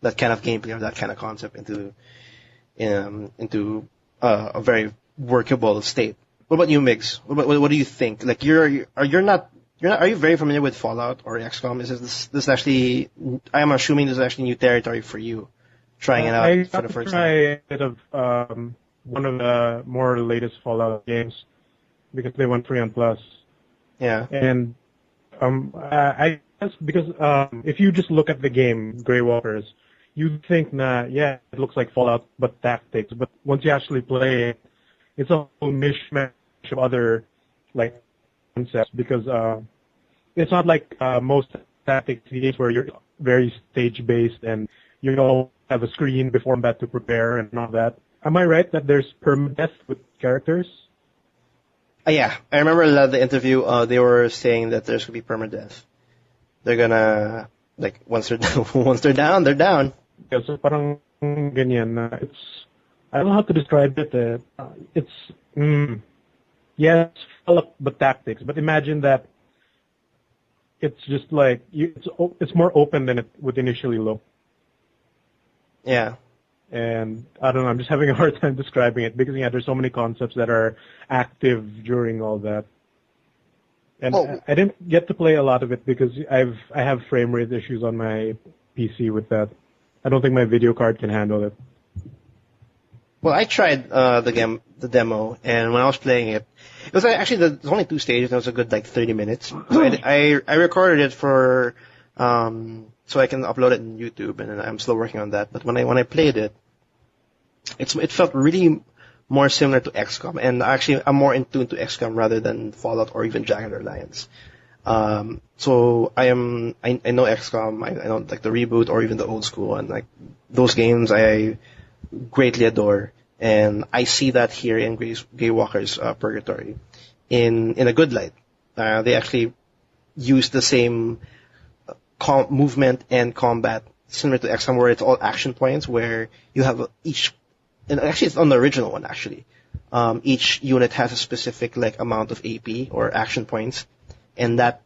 gameplay or that kind of concept into a very workable state. What about you, Migs? What do you think? Like are you very familiar with Fallout or XCOM? This actually? I am assuming this is actually new territory for you, trying it out I for got the to first try time. a bit of one of the more latest Fallout games because they went free on Plus, Yeah, and I guess because if you just look at the game Graywalkers, you'd think that yeah, it looks like Fallout but tactics. But once you actually play it, it's a whole mishmash of other like concepts because it's not like most tactics games where you're very stage based and you all have a screen before combat to prepare and all that. Am I right that there's permadeath with characters? yeah. I remember the interview. They were saying that there's gonna be permadeath. They're gonna like once they're once they're down, they're down. Yeah, so parang ganyan na it's I don't know how to describe it. It's yeah, it's Fallout but tactics. But imagine that it's just like it's more open than it would initially look. Yeah. And I don't know, I'm just having a hard time describing it because yeah, there's so many concepts that are active during all that. And Well, I didn't get to play a lot of it because I have frame rate issues on my PC with that. I don't think my video card can handle it. Well, I tried the demo, and when I was playing it, it was actually there's only 2 stages, and it was a good like 30 minutes. So I recorded it for so I can upload it on YouTube, and I'm still working on that. But when I played it, it felt really more similar to XCOM, and actually I'm more in tune to XCOM rather than Fallout or even Jagged Alliance. So I know XCOM, I know like the reboot or even the old school, and like those games I greatly adore, and I see that here in Graywalkers Purgatory in a good light. They actually use the same movement and combat similar to XCOM, where it's all action points, where you have and actually it's on the original one actually. Each unit has a specific like amount of AP or action points, and that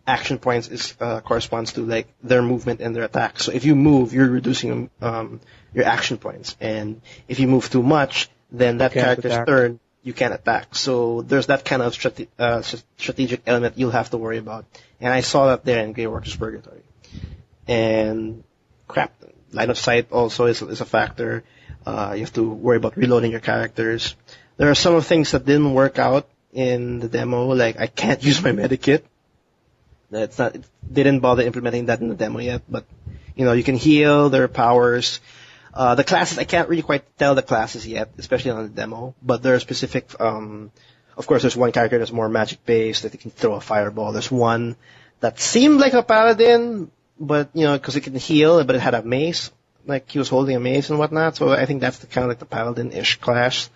action points is corresponds to like their movement and their attack. So if you move, you're reducing your action points, and if you move too much, then that Can't character's attack. turn you can't attack. So there's that kind of strategic element you'll have to worry about, and I saw that there in Graywalkers Purgatory. And crap, line of sight also is a factor. You have to worry about reloading your characters. There are some things that didn't work out in the demo, like I can't use my medikit. They didn't bother implementing that in the demo yet, but you can heal their powers. The classes, I can't really quite tell the classes yet, especially on the demo, but there are specific, of course there's one character that's more magic based, that he can throw a fireball. There's one that seemed like a paladin, but, because it can heal, but it had a mace, like he was holding a mace and whatnot, so I think that's kind of like the paladin-ish class.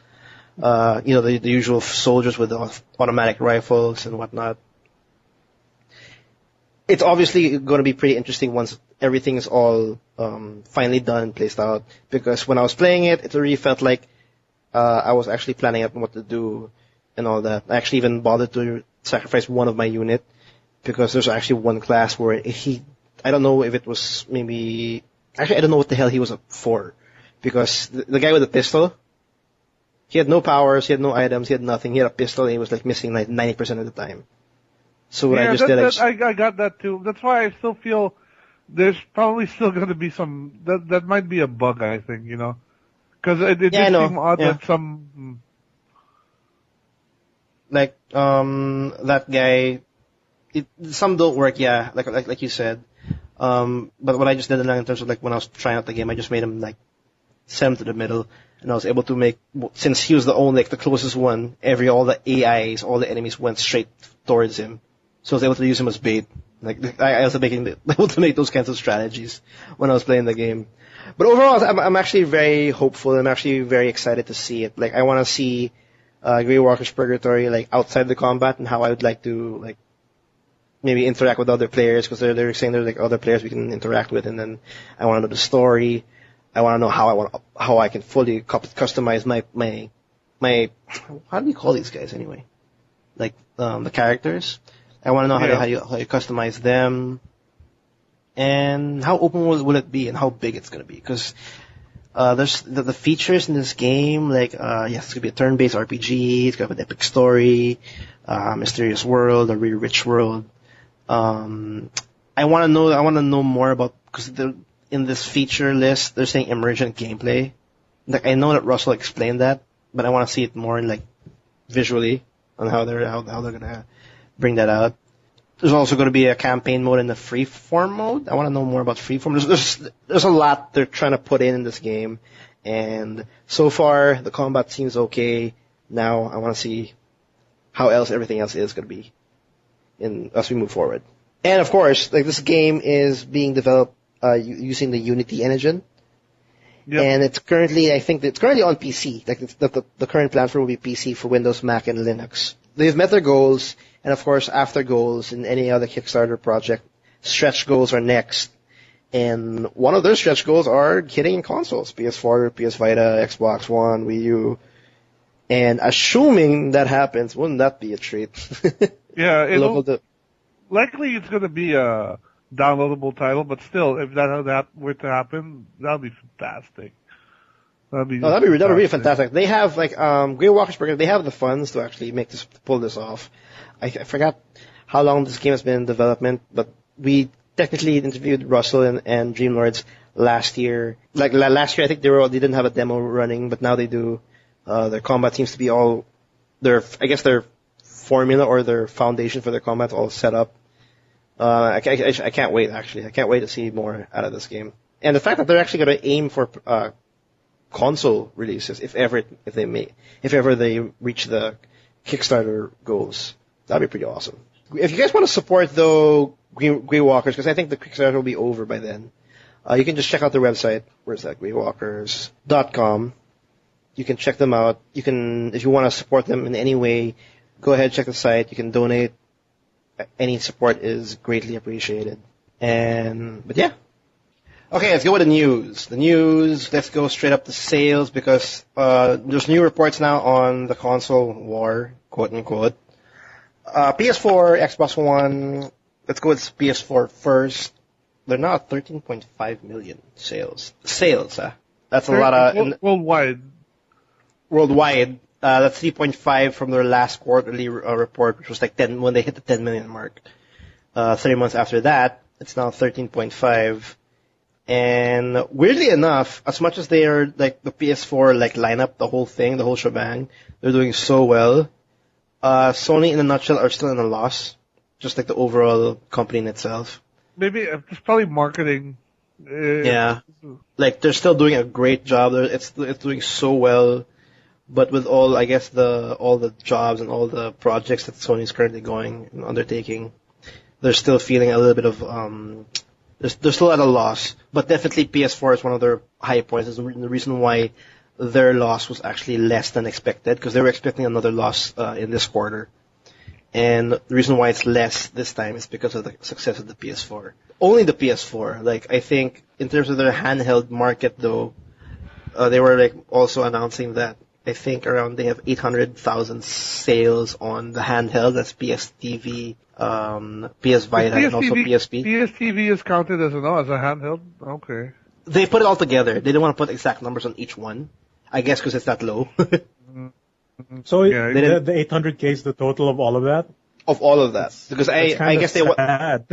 The usual soldiers with the automatic rifles and whatnot. it's obviously going to be pretty interesting once everything is all finally done and placed out. Because when I was playing it, it really felt like I was actually planning out what to do and all that. I actually even bothered to sacrifice one of my unit because there's actually one class where I don't know if it was maybe, actually I don't know what the hell he was up for. Because the guy with the pistol, he had no powers, he had no items, he had nothing. He had a pistol and he was like missing like 90% of the time. So what I just did, I got that too. That's why I still feel there's probably still going to be some, that might be a bug, I think, you know? Because it did seem odd that some... Like, that guy, some don't work, yeah, like you said. But what I just did in terms of like when I was trying out the game, I just made him like send him to the middle, and I was able to make, since he was the only, like the closest one, all the AIs, all the enemies went straight towards him. So I was able to use him as bait. Like I was able to make those kinds of strategies when I was playing the game. But overall, I'm actually very hopeful. I'm actually very excited to see it. Like I want to see Graywalkers Purgatory like outside the combat and how I would like to like maybe interact with other players because they're saying there's like other players we can interact with, and then I want to know the story. I want to know how I can fully customize my how do you call these guys anyway? Like the characters. I want to know how you customize them, and how open will it be, and how big it's going to be. Because there's the features in this game, like yes, it's going to be a turn-based RPG. It's going to have an epic story, mysterious world, a really rich world. I want to know more about, because in this feature list they're saying emergent gameplay. Like I know that Russell explained that, but I want to see it more in like visually on how they're gonna bring that out. There's also going to be a campaign mode and a freeform mode. I want to know more about freeform. There's a lot they're trying to put in this game, and so far the combat seems okay. Now I want to see how everything else is going to be as we move forward. And of course, like this game is being developed using the Unity engine. Yep. And it's currently on PC. Like the current platform will be PC for Windows, Mac, and Linux. They've met their goals, and of course, after goals in any other Kickstarter project, stretch goals are next. And one of their stretch goals are hitting consoles: PS4, PS Vita, Xbox One, Wii U. And assuming that happens, wouldn't that be a treat? Yeah, likely it's going to be a downloadable title, but still, if that were to happen, that would be fantastic. That'd be really fantastic. They have like Graywalkers Purgatory. They have the funds to actually pull this off. I forgot how long this game has been in development, but we technically interviewed Russell and Dreamlords last year. Like last year, I think they didn't have a demo running, but now they do. Their combat seems to be all their formula or their foundation for their combat all set up. I can't wait, actually. I can't wait to see more out of this game. And the fact that they're actually going to aim for console releases if ever they reach the Kickstarter goals. That'd be pretty awesome. If you guys want to support though Graywalkers, because I think the Kickstarter will be over by then, you can just check out their website. Where's that? Graywalkers.com. You can check them out. You can, if you want to support them in any way, go ahead, check the site. You can donate. Any support is greatly appreciated. But yeah. Okay, let's go with the news. Let's go straight up to sales because there's new reports now on the console war, quote unquote. PS4, Xbox One, let's go with PS4 first. They're now at 13.5 million sales. That's a lot of... Worldwide. That's 3.5 from their last quarterly report, which was like 10 when they hit the 10 million mark. 3 months after that, it's now 13.5. And weirdly enough, as much as they are like the PS4 like lineup, the whole thing, the whole shebang, they're doing so well. Sony, in a nutshell, are still in a loss, just like the overall company in itself. Maybe it's probably marketing. Yeah, like they're still doing a great job. It's doing so well. But with all the jobs and all the projects that Sony's currently going and undertaking, they're still feeling a little bit of they're still at a loss. But definitely PS4 is one of their high points. Is the reason why their loss was actually less than expected, because they were expecting another loss in this quarter. And the reason why it's less this time is because of the success of the PS4. Only the PS4. Like, I think in terms of their handheld market, though, they were like also announcing that I think around they have 800,000 sales on the handheld. That's PS TV, PS Vita, and also PSP. PSTV is counted as a handheld. Okay. They put it all together. They didn't want to put exact numbers on each one. I guess because it's that low. So Yeah, the 800K is the total of all of that? Of all of that, because I guess sad.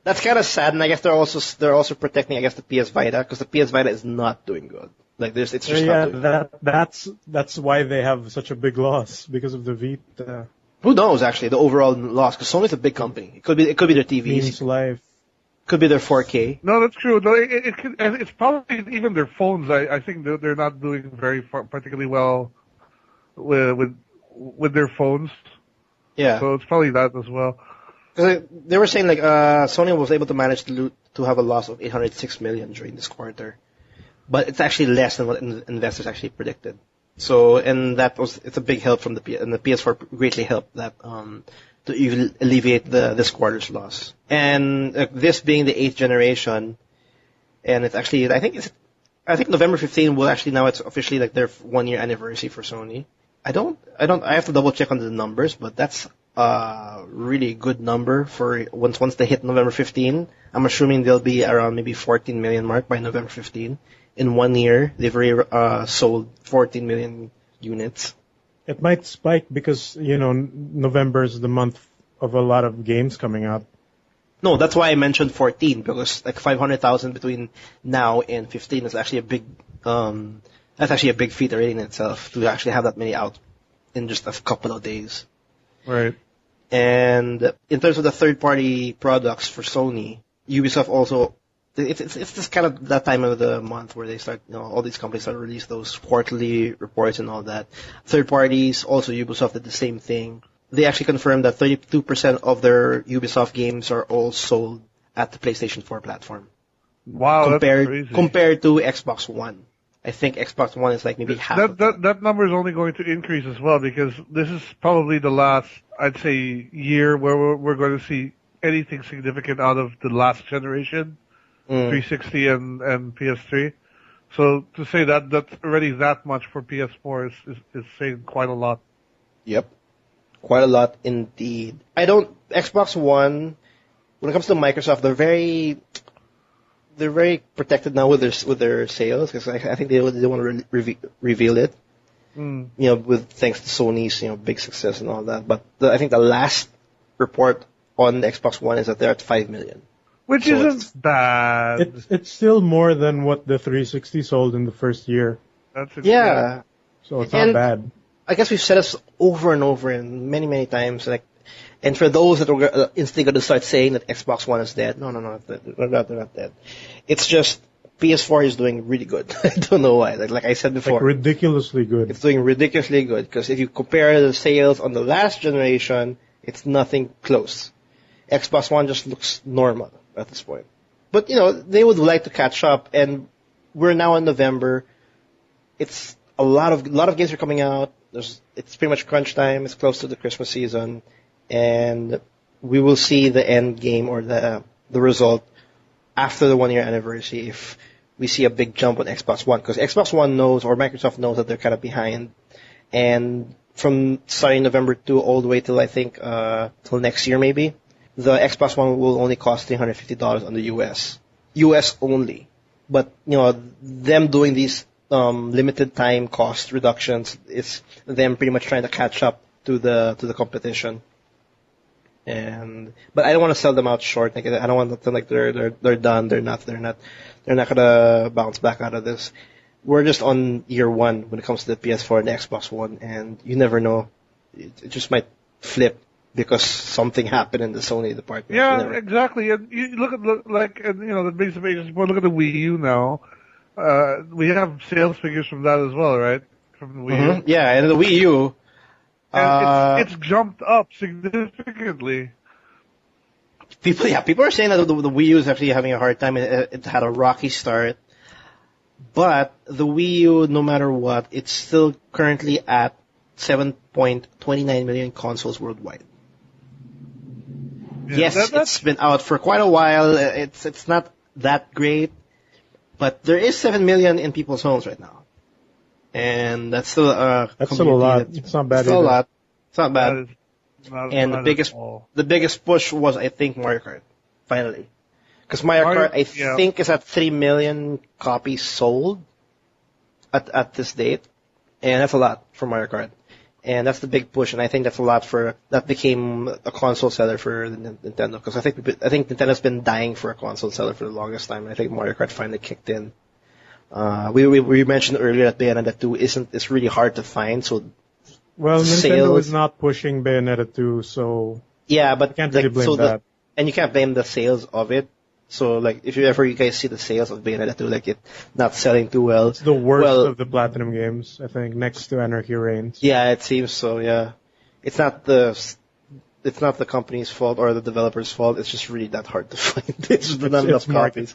that's kind of sad, and I guess they're also protecting, I guess, the PS Vita, because the PS Vita is not doing good. Like it's just not doing good. That's why they have such a big loss, because of the Vita. Who knows actually the overall loss? Because Sony's a big company. It could be their TVs. Means life. Could be their 4K. No, that's true. No, it's probably even their phones. I think they're not doing particularly well with their phones. Yeah. So it's probably that as well. They were saying like Sony was able to manage to have a loss of 806 million during this quarter, but it's actually less than what investors actually predicted. So, and it's a big help from the PS4 greatly helped that to alleviate this quarter's loss. And this being the 8th generation, and it's actually I think November 15 will actually, now it's officially like their 1-year anniversary for Sony. I have to double check on the numbers, but that's a really good number for once they hit November 15. I'm assuming they'll be around maybe 14 million mark by November 15. In 1 year, they've already sold 14 million units. It might spike because, November is the month of a lot of games coming out. No, that's why I mentioned 14, because like 500,000 between now and 15 is actually that's actually a big feat already in itself, to actually have that many out in just a couple of days. Right. And in terms of the third-party products for Sony, Ubisoft also, it's just kind of that time of the month where they start, all these companies start to release those quarterly reports and all that. Third parties, also Ubisoft did the same thing. They actually confirmed that 32% of their Ubisoft games are all sold at the PlayStation 4 platform. Wow, that's crazy. Compared to Xbox One. I think Xbox One is like maybe half. That number is only going to increase as well, because this is probably the last, I'd say, year where we're going to see anything significant out of the last generation, 360 and PS3. So to say that that's already that much for PS4 is saying quite a lot. Yep. Quite a lot indeed. Xbox One, when it comes to Microsoft, they're very protected now with their sales, because I think they want to reveal it. With thanks to Sony's big success and all that. But I think the last report on the Xbox One is that they're at 5 million, which isn't bad. It's still more than what the 360 sold in the first year. Yeah. So it's not bad. I guess we've said this over and over and many times. And for those that are instantly going to start saying that Xbox One is dead, no, they're not dead. It's just PS4 is doing really good. I don't know why. Like I said before, ridiculously good. It's doing ridiculously good, because if you compare the sales on the last generation, it's nothing close. Xbox One just looks normal at this point. But they would like to catch up, and we're now in November. It's a lot of games are coming out. It's pretty much crunch time. It's close to the Christmas season, and we will see the end game or the result after the 1-year anniversary if we see a big jump on Xbox One, because Xbox One knows, or Microsoft knows, that they're kind of behind, and from starting November 2 all the way till I think till next year maybe, the Xbox One will only cost $350 on the US only. But them doing these limited time cost reductions, it's them pretty much trying to catch up to the competition. But I don't want to sell them out short. Like, I don't want them to like they're done. They're not gonna bounce back out of this. We're just on year 1 when it comes to the PS4 and the Xbox One, and you never know. It just might flip because something happened in the Sony department. Yeah, exactly. And you look at the base of ages. Look at the Wii U now. We have sales figures from that as well, right? From the Wii U. Yeah, and the Wii U. And it's jumped up significantly. People are saying that the Wii U is actually having a hard time. It had a rocky start. But the Wii U, no matter what, it's still currently at 7.29 million consoles worldwide. yes, it's been out for quite a while. It's not that great, but there is 7 million in people's homes right now, and that's still a lot. It's not bad. Still a lot. It's not That bad. is not And bad at all. the biggest push was, I think, Mario Kart. Finally, because Mario Kart, I think, is at 3 million copies sold at this date, and that's a lot for Mario Kart. And that's the big push, and I think that's a lot that became a console seller for Nintendo, because I think Nintendo's been dying for a console seller for the longest time, and I think Mario Kart finally kicked in. We mentioned earlier that Bayonetta 2 it's really hard to find, so Nintendo is not pushing Bayonetta 2, so yeah, but I can't really blame that. And you can't blame the sales of it. So, like, if you guys see the sales of Bayonetta 2, like, it not selling too well. It's the worst of the Platinum games, I think, next to Anarchy Reigns. Yeah, it seems so, yeah. It's not the company's fault or the developer's fault, it's just really that hard to find. It's just not enough copies.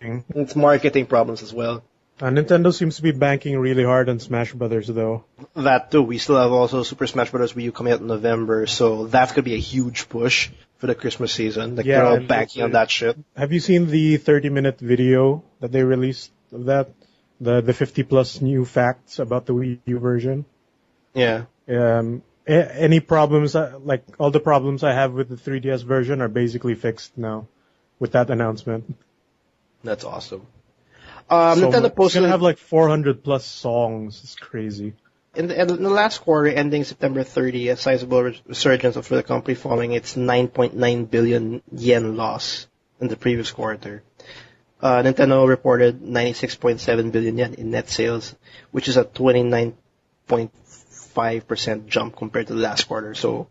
It's marketing problems as well. Nintendo seems to be banking really hard on Smash Brothers, though. That too. We still have also Super Smash Bros. Wii U coming out in November, so that's gonna be a huge push for the Christmas season. Like, they're all banking on that shit. Have you seen the 30-minute video that they released of that? The 50+ new facts about the Wii U version? Yeah. Any problems, like all the problems I have with the 3DS version are basically fixed now with that announcement. That's awesome. Nintendo posted... It's gonna have like 400+ songs. It's crazy. In the last quarter, ending September 30, a sizable resurgence for the company following its 9.9 billion yen loss in the previous quarter. Nintendo reported 96.7 billion yen in net sales, which is a 29.5% jump compared to the last quarter. So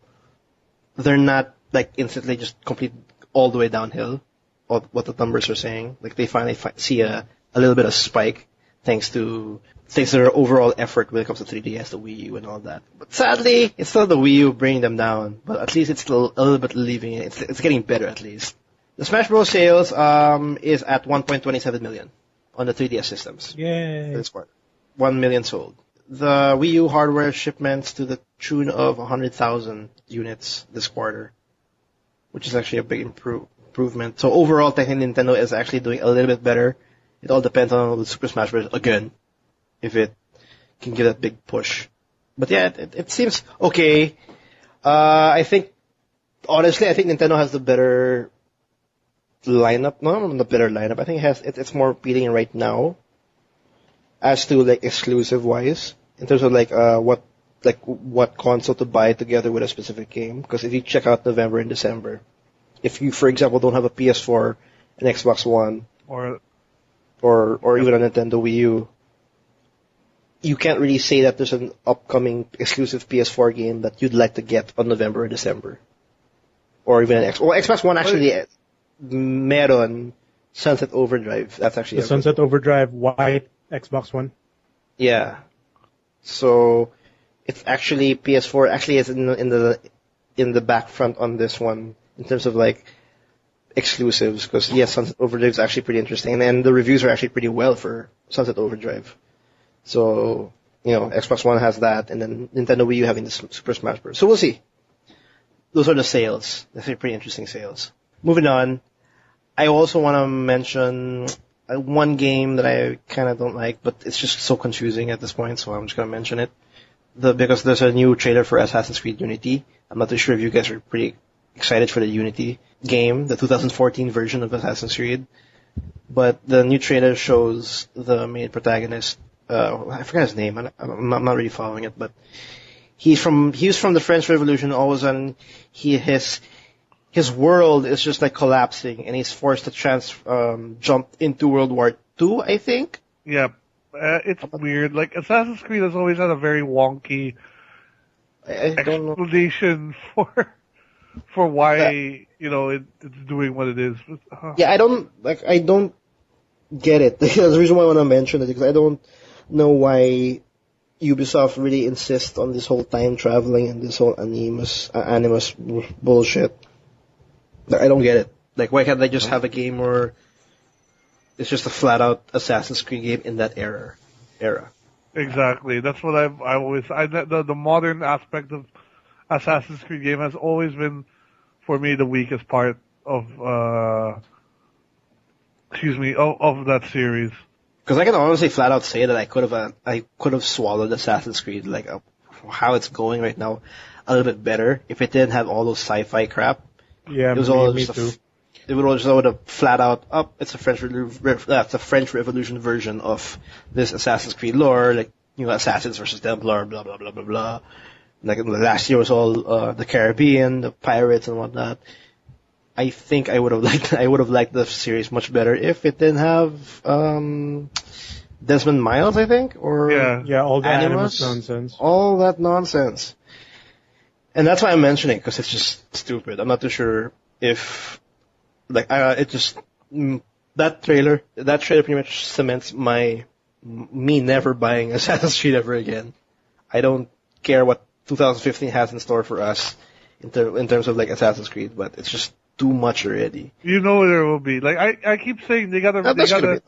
they're not like instantly just complete all the way downhill, what the numbers are saying. Like, they finally see a little bit of spike thanks to their overall effort when it comes to 3DS, the Wii U, and all that. But sadly, it's still the Wii U bringing them down. But at least it's still a little bit leaving it. It's getting better at least. The Smash Bros. Sales is at 1.27 million on the 3DS systems. Yay! For this quarter. 1 million sold. The Wii U hardware shipments to the tune of 100,000 units this quarter, which is actually a big improvement. So overall, technically, Nintendo is actually doing a little bit better. It all depends on the Super Smash Bros. Again, if it can give that big push. But yeah, it seems okay. Honestly, I think Nintendo has the better lineup. No, not the better lineup. I think it's more appealing right now as to like exclusive wise in terms of like what console to buy together with a specific game. Because if you check out November and December, if you, for example, don't have a PS4, an Xbox One, or even a Nintendo Wii U, you can't really say that there's an upcoming exclusive PS4 game that you'd like to get on November or December. Or even an Xbox One actually meron Sunset Overdrive. That's actually the Sunset Overdrive white Xbox One. Yeah. So it's actually PS4 actually is in the back front on this one in terms of like exclusives, because yes, Sunset Overdrive is actually pretty interesting, and the reviews are actually pretty well for Sunset Overdrive. So, Xbox One has that, and then Nintendo Wii U having the Super Smash Bros. So we'll see. Those are the sales. That's pretty interesting sales. Moving on, I also want to mention one game that I kind of don't like, but it's just so confusing at this point, so I'm just going to mention it. Because there's a new trailer for Assassin's Creed Unity. I'm not too sure if you guys are pretty excited for the Unity game, the 2014 version of Assassin's Creed. But the new trailer shows the main protagonist. I forgot his name. I'm not really following it, but he was from the French Revolution. All of a sudden, his world is just like collapsing, and he's forced to jump into World War II, I think. Yeah, it's weird. Like, Assassin's Creed has always had a very wonky explanation for why it's doing what it is. Yeah, I don't get it. That's the reason why I want to mention it, because I don't know why Ubisoft really insists on this whole time traveling and this whole animus bullshit. I don't get it. Like, why can't they just have a game where it's just a flat out Assassin's Creed game in that era? Exactly. That's what the modern aspect of Assassin's Creed game has always been for me, the weakest part of, of that series. Because I can honestly flat out say that I could have swallowed Assassin's Creed, like, how it's going right now, a little bit better if it didn't have all those sci-fi crap. Yeah, It was all me just too. it would just would have flat out it's a it's a French Revolution version of this Assassin's Creed lore, like, Assassins versus Templar, blah blah blah blah blah. Like last year was all the Caribbean, the pirates and whatnot. I think I would have liked the series much better if it didn't have Desmond Miles, I think, or Yeah, all the Animus nonsense. all that nonsense. And that's why I'm mentioning, because it's just stupid. I'm not too sure if, like, it just, that trailer pretty much cements me never buying Assassin's Creed ever again. I don't care what 2015 has in store for us in terms of, like, Assassin's Creed, but it's just too much already. You know there will be. Like, I keep saying they gotta Be.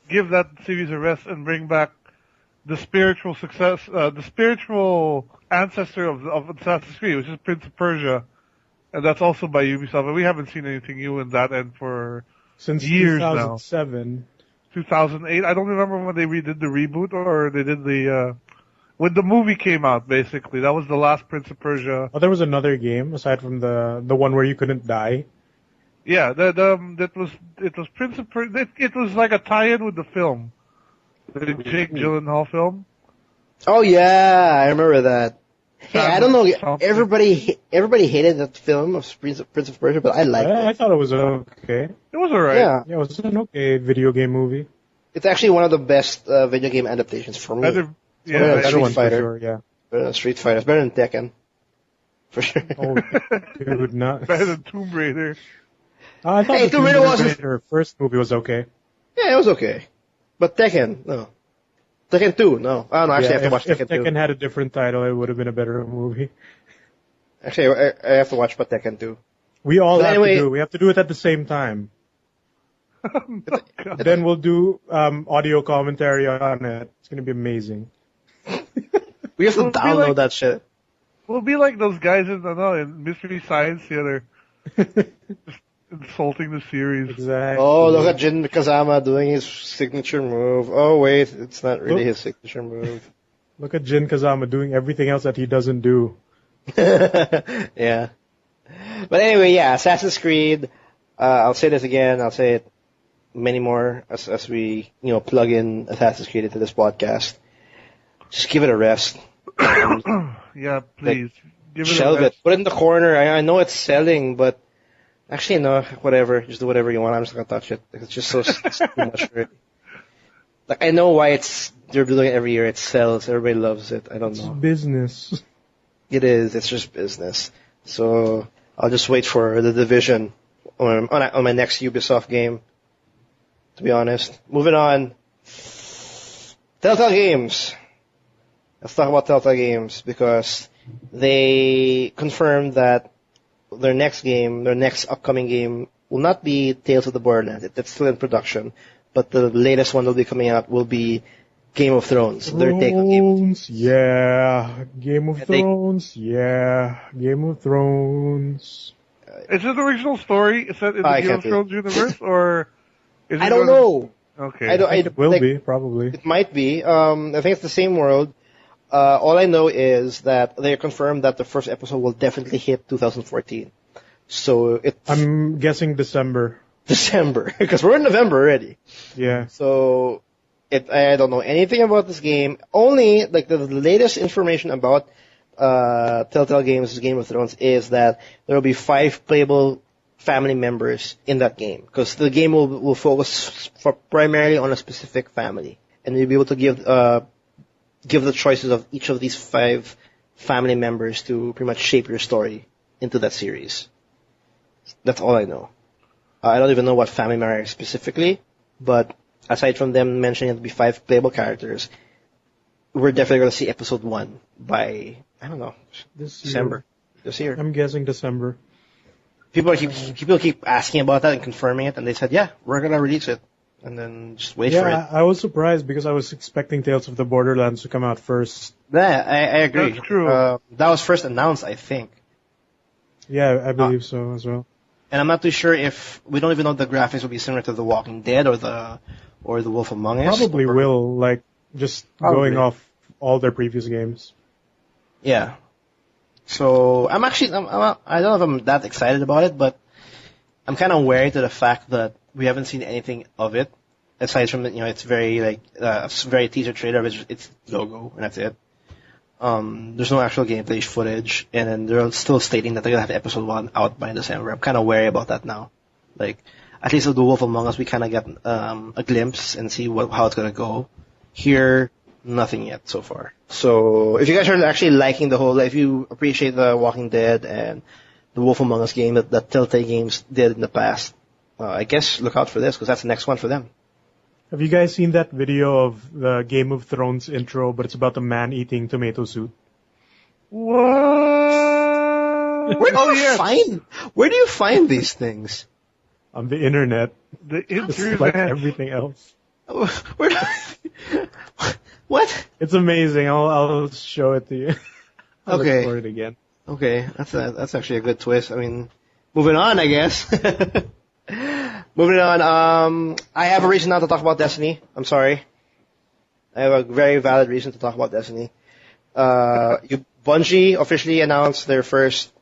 give that series a rest and bring back the spiritual the spiritual ancestor of Assassin's Creed, which is Prince of Persia. And that's also by Ubisoft. And we haven't seen anything new in that end for Since years 2007. 2008. I don't remember when they redid the reboot or they did when the movie came out, basically. That was the last Prince of Persia. Oh, there was another game aside from the one where you couldn't die. Yeah, it was Prince of Persia. It was like a tie-in with the film. The Jake Gyllenhaal film. Oh yeah, I remember that. Hey, I don't know. Something. Everybody hated that film of Prince of Persia, but I liked I it. thought it was okay. It was alright. Yeah, Yeah, it was an okay video game movie. it's actually one of the best video game adaptations for me. Better, Yeah, yeah, Street Better one Fighter. for sure, yeah. Better than Street Fighter. It's better than Tekken, for sure. Oh, dude, not. better than Tomb Raider. I thought Hey, the Tomb Raider Tomb wasn't- Raider first movie was okay. Yeah, it was okay, but Tekken, no. Tekken 2, no. Oh no, actually, I have to watch If Tekken 2. Tekken had a different title, it would have been a better movie. Actually, I have to watch Tekken 2. We all But have anyway- to do. We have to do it at the same time. Then we'll do audio commentary on it. It's gonna be amazing. We have to It'll be download like- that shit. We'll be like those guys in Mystery Science Theater, insulting the series. Exactly. Oh, look at Jin Kazama doing his signature move. Oh wait, it's not really his signature move. Look at Jin Kazama doing everything else that he doesn't do. Yeah. But anyway, yeah, Assassin's Creed. I'll say this again. I'll say it many more as we plug in Assassin's Creed into this podcast. Just give it a rest. Yeah, please. Give it Shelve a it. Put it in the corner. I know it's selling, but actually no. Whatever. Just do whatever you want. I'm just gonna touch it. It's just it's too much for it. Like, I know why they're doing it every year. It sells. Everybody loves it. I don't It's know. business. It is. It's just business. So I'll just wait for the Division on my next Ubisoft game. To be honest. Moving on. Telltale Games. Let's talk about Telltale Games because they confirmed that their next upcoming game will not be Tales of the Borderlands. It's still in production, but the latest one that will be coming out will be Game of Thrones. Their take on Game of Thrones. Yeah. Game of I think- Thrones. Yeah. Game of Thrones. Is it the original story? Is that in the I Game can't of do Thrones universe, or is it I don't gonna- know. Okay. I don't. I think it will like, be, probably. It might be. I think it's the same world. All I know is that they confirmed that the first episode will definitely hit 2014. So it's I'm guessing December. December because we're in November already. Yeah. So I don't know anything about this game. Only like the latest information about Telltale Games' Game of Thrones is that there will be 5 playable family members in that game because the game will focus primarily on a specific family, and you'll be able to give the choices of each of these 5 family members to pretty much shape your story into that series. That's all I know. I don't even know what family member specifically, but aside from them mentioning it'll be 5 playable characters, we're definitely going to see episode 1 by, I don't know, This December. This year. I'm guessing December. People keep asking about that and confirming it, and they said, yeah, we're going to release it. And then just wait for it. Yeah, I was surprised because I was expecting Tales of the Borderlands to come out first. Yeah, I agree. That's true. That was first announced, I think. Yeah, I believe so as well. And I'm not too sure if we don't even know if the graphics will be similar to The Walking Dead or the Wolf Among Us. Probably will, like, just going off all their previous games. Yeah. So I'm actually I don't know if I'm that excited about it, but I'm kind of wary to the fact that we haven't seen anything of it aside from it's very like it's very teaser trailer. It's logo and that's it. There's no actual gameplay footage, and then they're still stating that they're gonna have episode 1 out by December. I'm kind of wary about that now. Like, at least with The Wolf Among Us, we kind of get a glimpse and see how it's gonna go. Here, nothing yet so far. So, if you guys are actually liking the whole, if you appreciate The Walking Dead and The Wolf Among Us game that Telltale Games did in the past, I guess look out for this because that's the next one for them. Have you guys seen that video of the Game of Thrones intro, but it's about a man eating tomato soup? What? Where do you find these things? On the internet. The Just internet. like everything else. What? It's amazing. I'll show it to you. I'll Okay. explore it again. Okay, that's actually a good twist. I mean, moving on, I guess. Moving on, I have a reason not to talk about Destiny. I'm sorry. I have a very valid reason to talk about Destiny. Bungie officially announced their first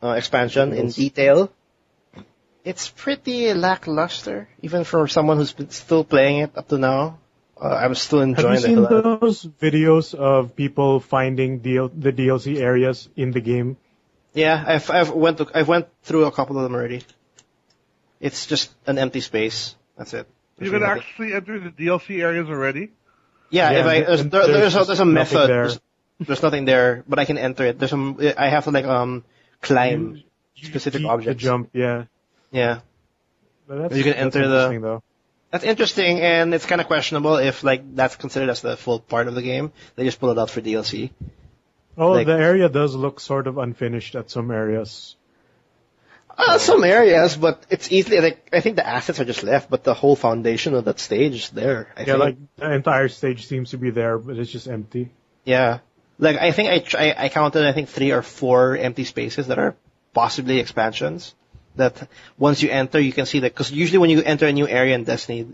expansion in detail. It's pretty lackluster, even for someone who's been still playing it up to now. I'm still enjoying Have you seen those videos of people finding the DLC areas in the game? Yeah, I've went through a couple of them already. It's just an empty space. That's it. You can actually enter the DLC areas already? Yeah, Yeah, there's a method. There. There's nothing there, but I can enter it. I have to climb specific objects. The jump, yeah. Yeah. But You can enter interesting, though. That's interesting, and it's kind of questionable if that's considered as the full part of the game. They just pull it out for DLC. Oh, the area does look sort of unfinished at some areas. Some areas, but it's easily I think the assets are just left, but the whole foundation of that stage is there. I think. Like the entire stage seems to be there, but it's just empty. Yeah. Like I think I counted 3 or 4 empty spaces that are possibly expansions. That once you enter, you can see that, because usually when you enter a new area in Destiny,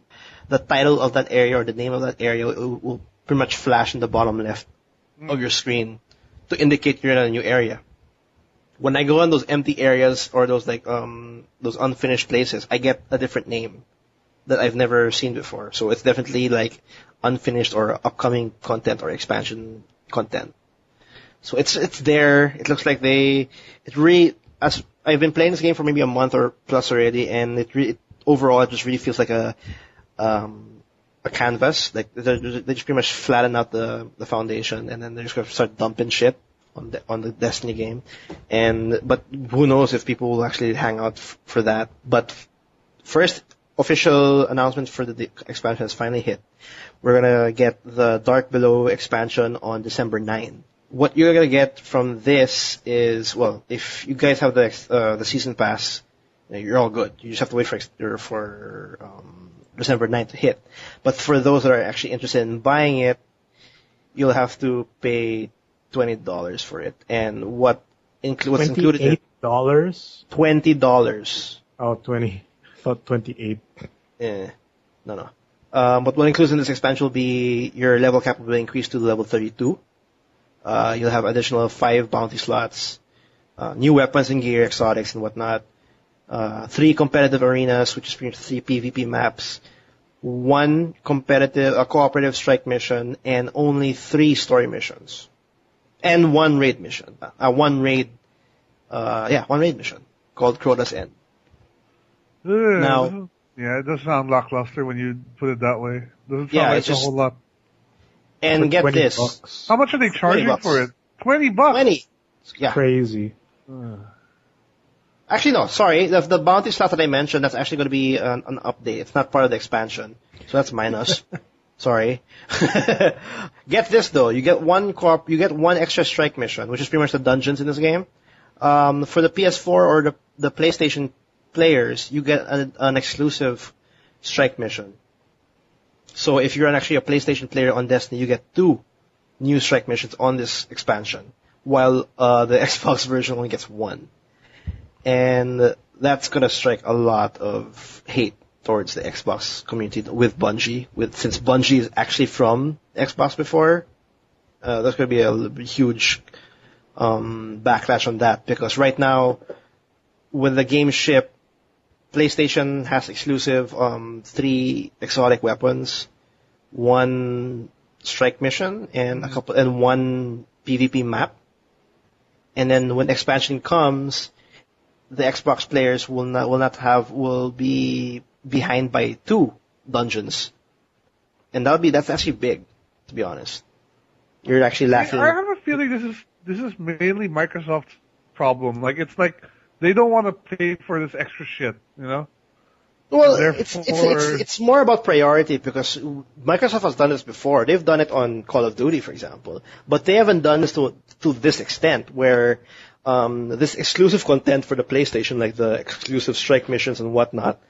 the title of that area or the name of that area will pretty much flash in the bottom left of your screen to indicate you're in a new area. When I go in those empty areas or those those unfinished places, I get a different name that I've never seen before. So it's definitely like unfinished or upcoming content or expansion content. So it's there. It looks like as I've been playing this game for maybe a month or plus already, and overall it just really feels like a canvas. Like they just pretty much flatten out the foundation, and then they're just gonna start dumping shit on the Destiny game. But who knows if people will actually hang out for that. But first official announcement for the expansion has finally hit. We're gonna get the Dark Below expansion on December 9. What you're gonna get from this is, well, if you guys have the season pass, you're all good. You just have to wait for December 9 to hit. But for those that are actually interested in buying it, you'll have to pay $20 for it. And what's included in $28? $20. Oh, 20. I thought 28. No. But what includes in this expansion will be your level cap will be increased to level 32. You'll have additional 5 bounty slots, new weapons and gear, exotics and whatnot, 3 competitive arenas, which is pretty much 3 PvP maps, 1 cooperative strike mission, and only 3 story missions, and 1 raid mission. One raid mission called Crota's End. Now, yeah, it does sound lackluster when you put it that way. Doesn't sound like it's a whole lot. And get this. $20. How much are they charging $20. for it? $20. 20. Yeah. Crazy. Actually, no, sorry. The bounty slot that I mentioned, that's actually going to be an update. It's not part of the expansion. So that's minus. Sorry. Get this though. You get one extra strike mission, which is pretty much the dungeons in this game. For the PS4 or the PlayStation players, you get an exclusive strike mission. So if you're actually a PlayStation player on Destiny, you get 2 new strike missions on this expansion, while the Xbox version only gets 1. and that's gonna strike a lot of hate towards the Xbox community with Bungie. Since Bungie is actually from Xbox before, there's gonna be a huge backlash on that, because right now, when the game ship, PlayStation has exclusive 3 exotic weapons, 1 strike mission, and 1 PvP map. And then when expansion comes, the Xbox players will be behind by 2 dungeons, and that's actually big, to be honest. You're actually laughing. I have a feeling this is mainly Microsoft's problem. Like, it's like they don't want to pay for this extra shit, you know? Well, it's more about priority, because Microsoft has done this before. They've done it on Call of Duty, for example, but they haven't done this to this extent, where this exclusive content for the PlayStation, like the exclusive strike missions and whatnot,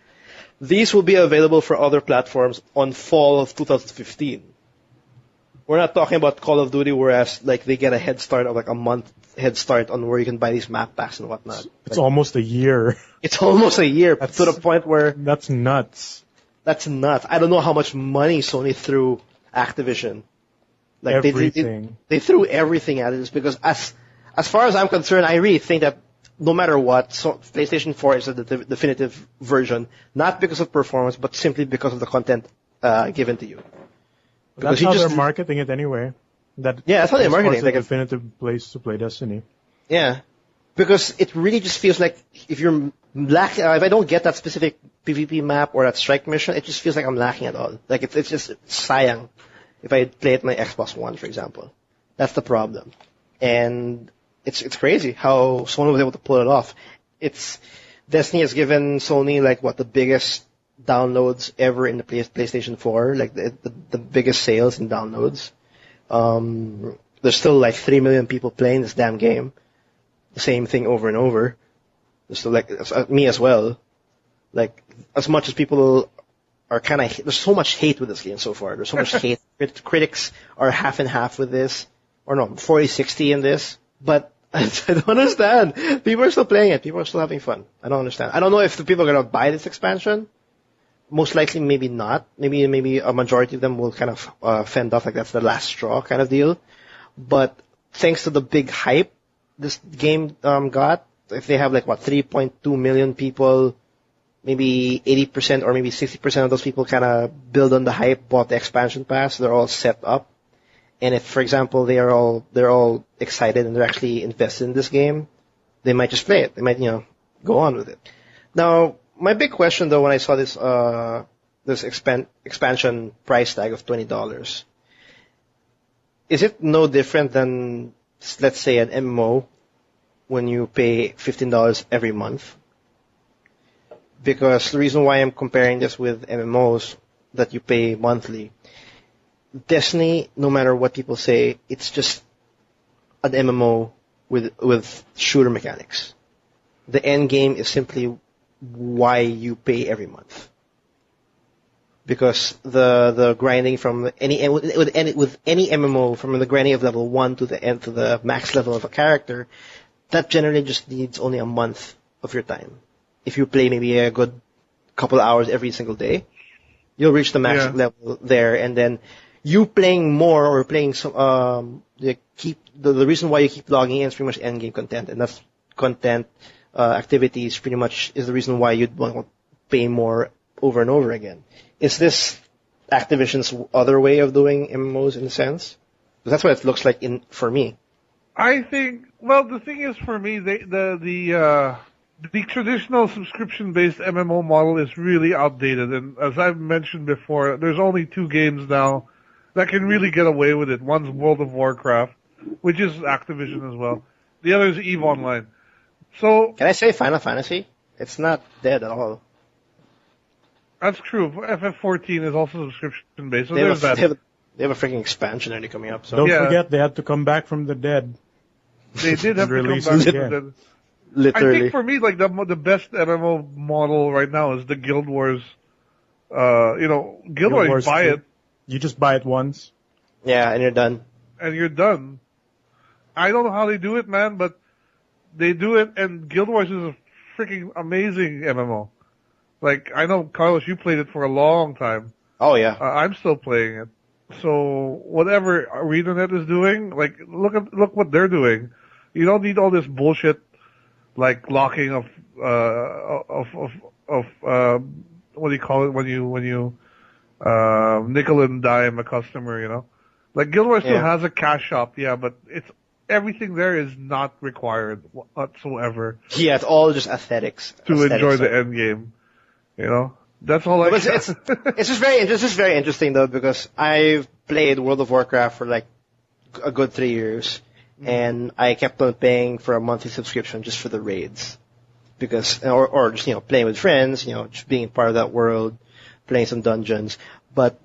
these will be available for other platforms on fall of 2015. We're not talking about Call of Duty, whereas like they get a head start of like a month head start on where you can buy these map packs and whatnot. It's almost a year. It's almost a year, to the point where that's nuts. That's nuts. I don't know how much money Sony threw Activision. Like everything. They threw everything at this, because as far as I'm concerned, I really think that no matter what, PlayStation 4 is the definitive version, not because of performance, but simply because of the content given to you. That's how they're marketing it anyway. That's how they're marketing it. Like a definitive place to play Destiny. Yeah. Because it really just feels like if I don't get that specific PvP map or that strike mission, it just feels like I'm lacking at all. Like it's just sayang if I play it on my Xbox One, for example. That's the problem. And it's crazy how Sony was able to pull it off. Destiny has given Sony the biggest downloads ever in the PlayStation 4, like the biggest sales in downloads. There's still like 3 million people playing this damn game. The same thing over and over. There's still me as well. Like, as much as people are there's so much hate with this game so far. There's so much hate. Critics are half and half with this. Or no, 40-60 in this. But I don't understand. People are still playing it. People are still having fun. I don't understand. I don't know if the people are going to buy this expansion. Most likely, maybe not. Maybe a majority of them will kind of fend off, like that's the last straw kind of deal. But thanks to the big hype this game got, if they have 3.2 million people, maybe 80% or maybe 60% of those people kind of build on the hype, bought the expansion pass, they're all set up. And if, for example, they're all excited and they're actually invested in this game, they might just play it. They might, go on with it. Now, my big question though, when I saw this expansion price tag of $20, is it no different than, let's say, an MMO when you pay $15 every month? Because the reason why I'm comparing this with MMOs that you pay monthly, Destiny, no matter what people say, it's just an MMO with shooter mechanics. The end game is simply why you pay every month. Because the grinding from any MMO, from the grinding of level 1 to the end to the max level of a character, that generally just needs only a month of your time. If you play maybe a good couple hours every single day, you'll reach the max level there, and then you playing more or playing some the reason why you keep logging in is pretty much end game content, and that's content activities pretty much is the reason why you'd want to pay more over and over again. Is this Activision's other way of doing MMOs in a sense? Because that's what it looks like for me. I think, well, the thing is for me, the traditional subscription-based MMO model is really outdated, and as I've mentioned before, there's only 2 games now that can really get away with it. One's World of Warcraft, which is Activision as well. The other is EVE Online. So, can I say Final Fantasy? It's not dead at all. That's true. FF14 is also subscription-based, so they there's that. They have a freaking expansion already coming up. So don't forget, they had to come back from the dead. They did have to come back from the dead. Literally. I think for me, the best MMO model right now is the Guild Wars. Guild Wars, you buy it. You just buy it once. Yeah, and you're done. I don't know how they do it, man, but they do it, and Guild Wars is a freaking amazing MMO. Like, I know, Carlos, you played it for a long time. Oh yeah. I'm still playing it. So, whatever ArenaNet is doing, like, look what they're doing. You don't need all this bullshit, like, locking of what do you call it when you nickel and dime a customer, you know? Like, Guild Wars still has a cash shop, yeah, but everything there is not required whatsoever. Yeah, it's all just aesthetics. To enjoy the end game. You know? That's all it's just very interesting though, because I've played World of Warcraft for like a good 3 years, and I kept on paying for a monthly subscription just for the raids. Because, or just, playing with friends, just being part of that world, playing some dungeons. But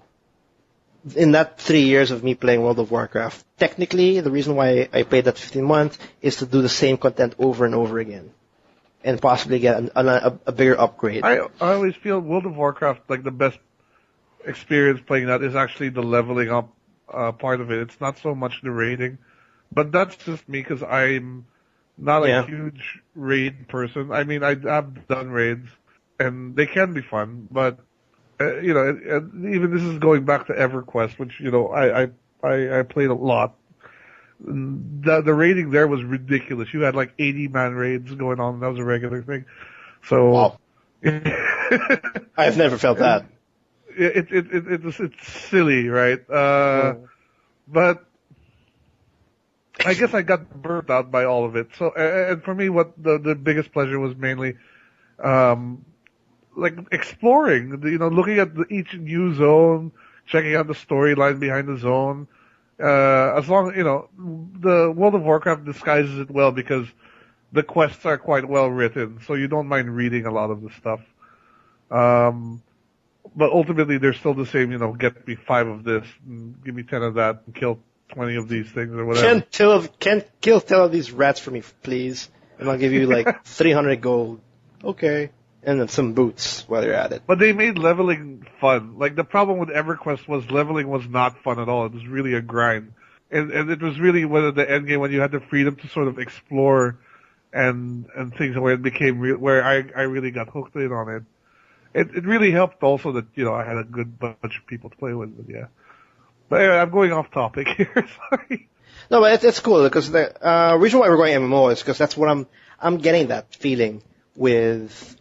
in that 3 years of me playing World of Warcraft, technically the reason why I paid that 15 months is to do the same content over and over again, and possibly get a bigger upgrade. I always feel World of Warcraft, like, the best experience playing that is actually the leveling up part of it. It's not so much the raiding, but that's just me because I'm not a huge raid person. I mean, I've done raids, and they can be fun, but even this is going back to EverQuest, which I played a lot. The raiding there was ridiculous. You had like 80-man raids going on. That was a regular thing. So, wow. I've never felt that. It's silly, right? But I guess I got burnt out by all of it. So, and for me, what the biggest pleasure was mainly, like exploring, looking at each new zone, checking out the storyline behind the zone. As long, the World of Warcraft disguises it well because the quests are quite well written, so you don't mind reading a lot of the stuff. But ultimately they're still the same, get me 5 of this, and give me 10 of that, and kill 20 of these things or whatever. Can't kill 10 of these rats for me, please, and I'll give you like 300 gold. Okay. And then some boots while you're at it. But they made leveling fun. Like, the problem with EverQuest was leveling was not fun at all. It was really a grind. And it was really the end game when you had the freedom to sort of explore and things where it became where I really got hooked in on it. It really helped also that, I had a good bunch of people to play with, but yeah. But anyway, I'm going off topic here, sorry. No, but it's cool because the reason why we're going MMO is because that's what I'm getting that feeling with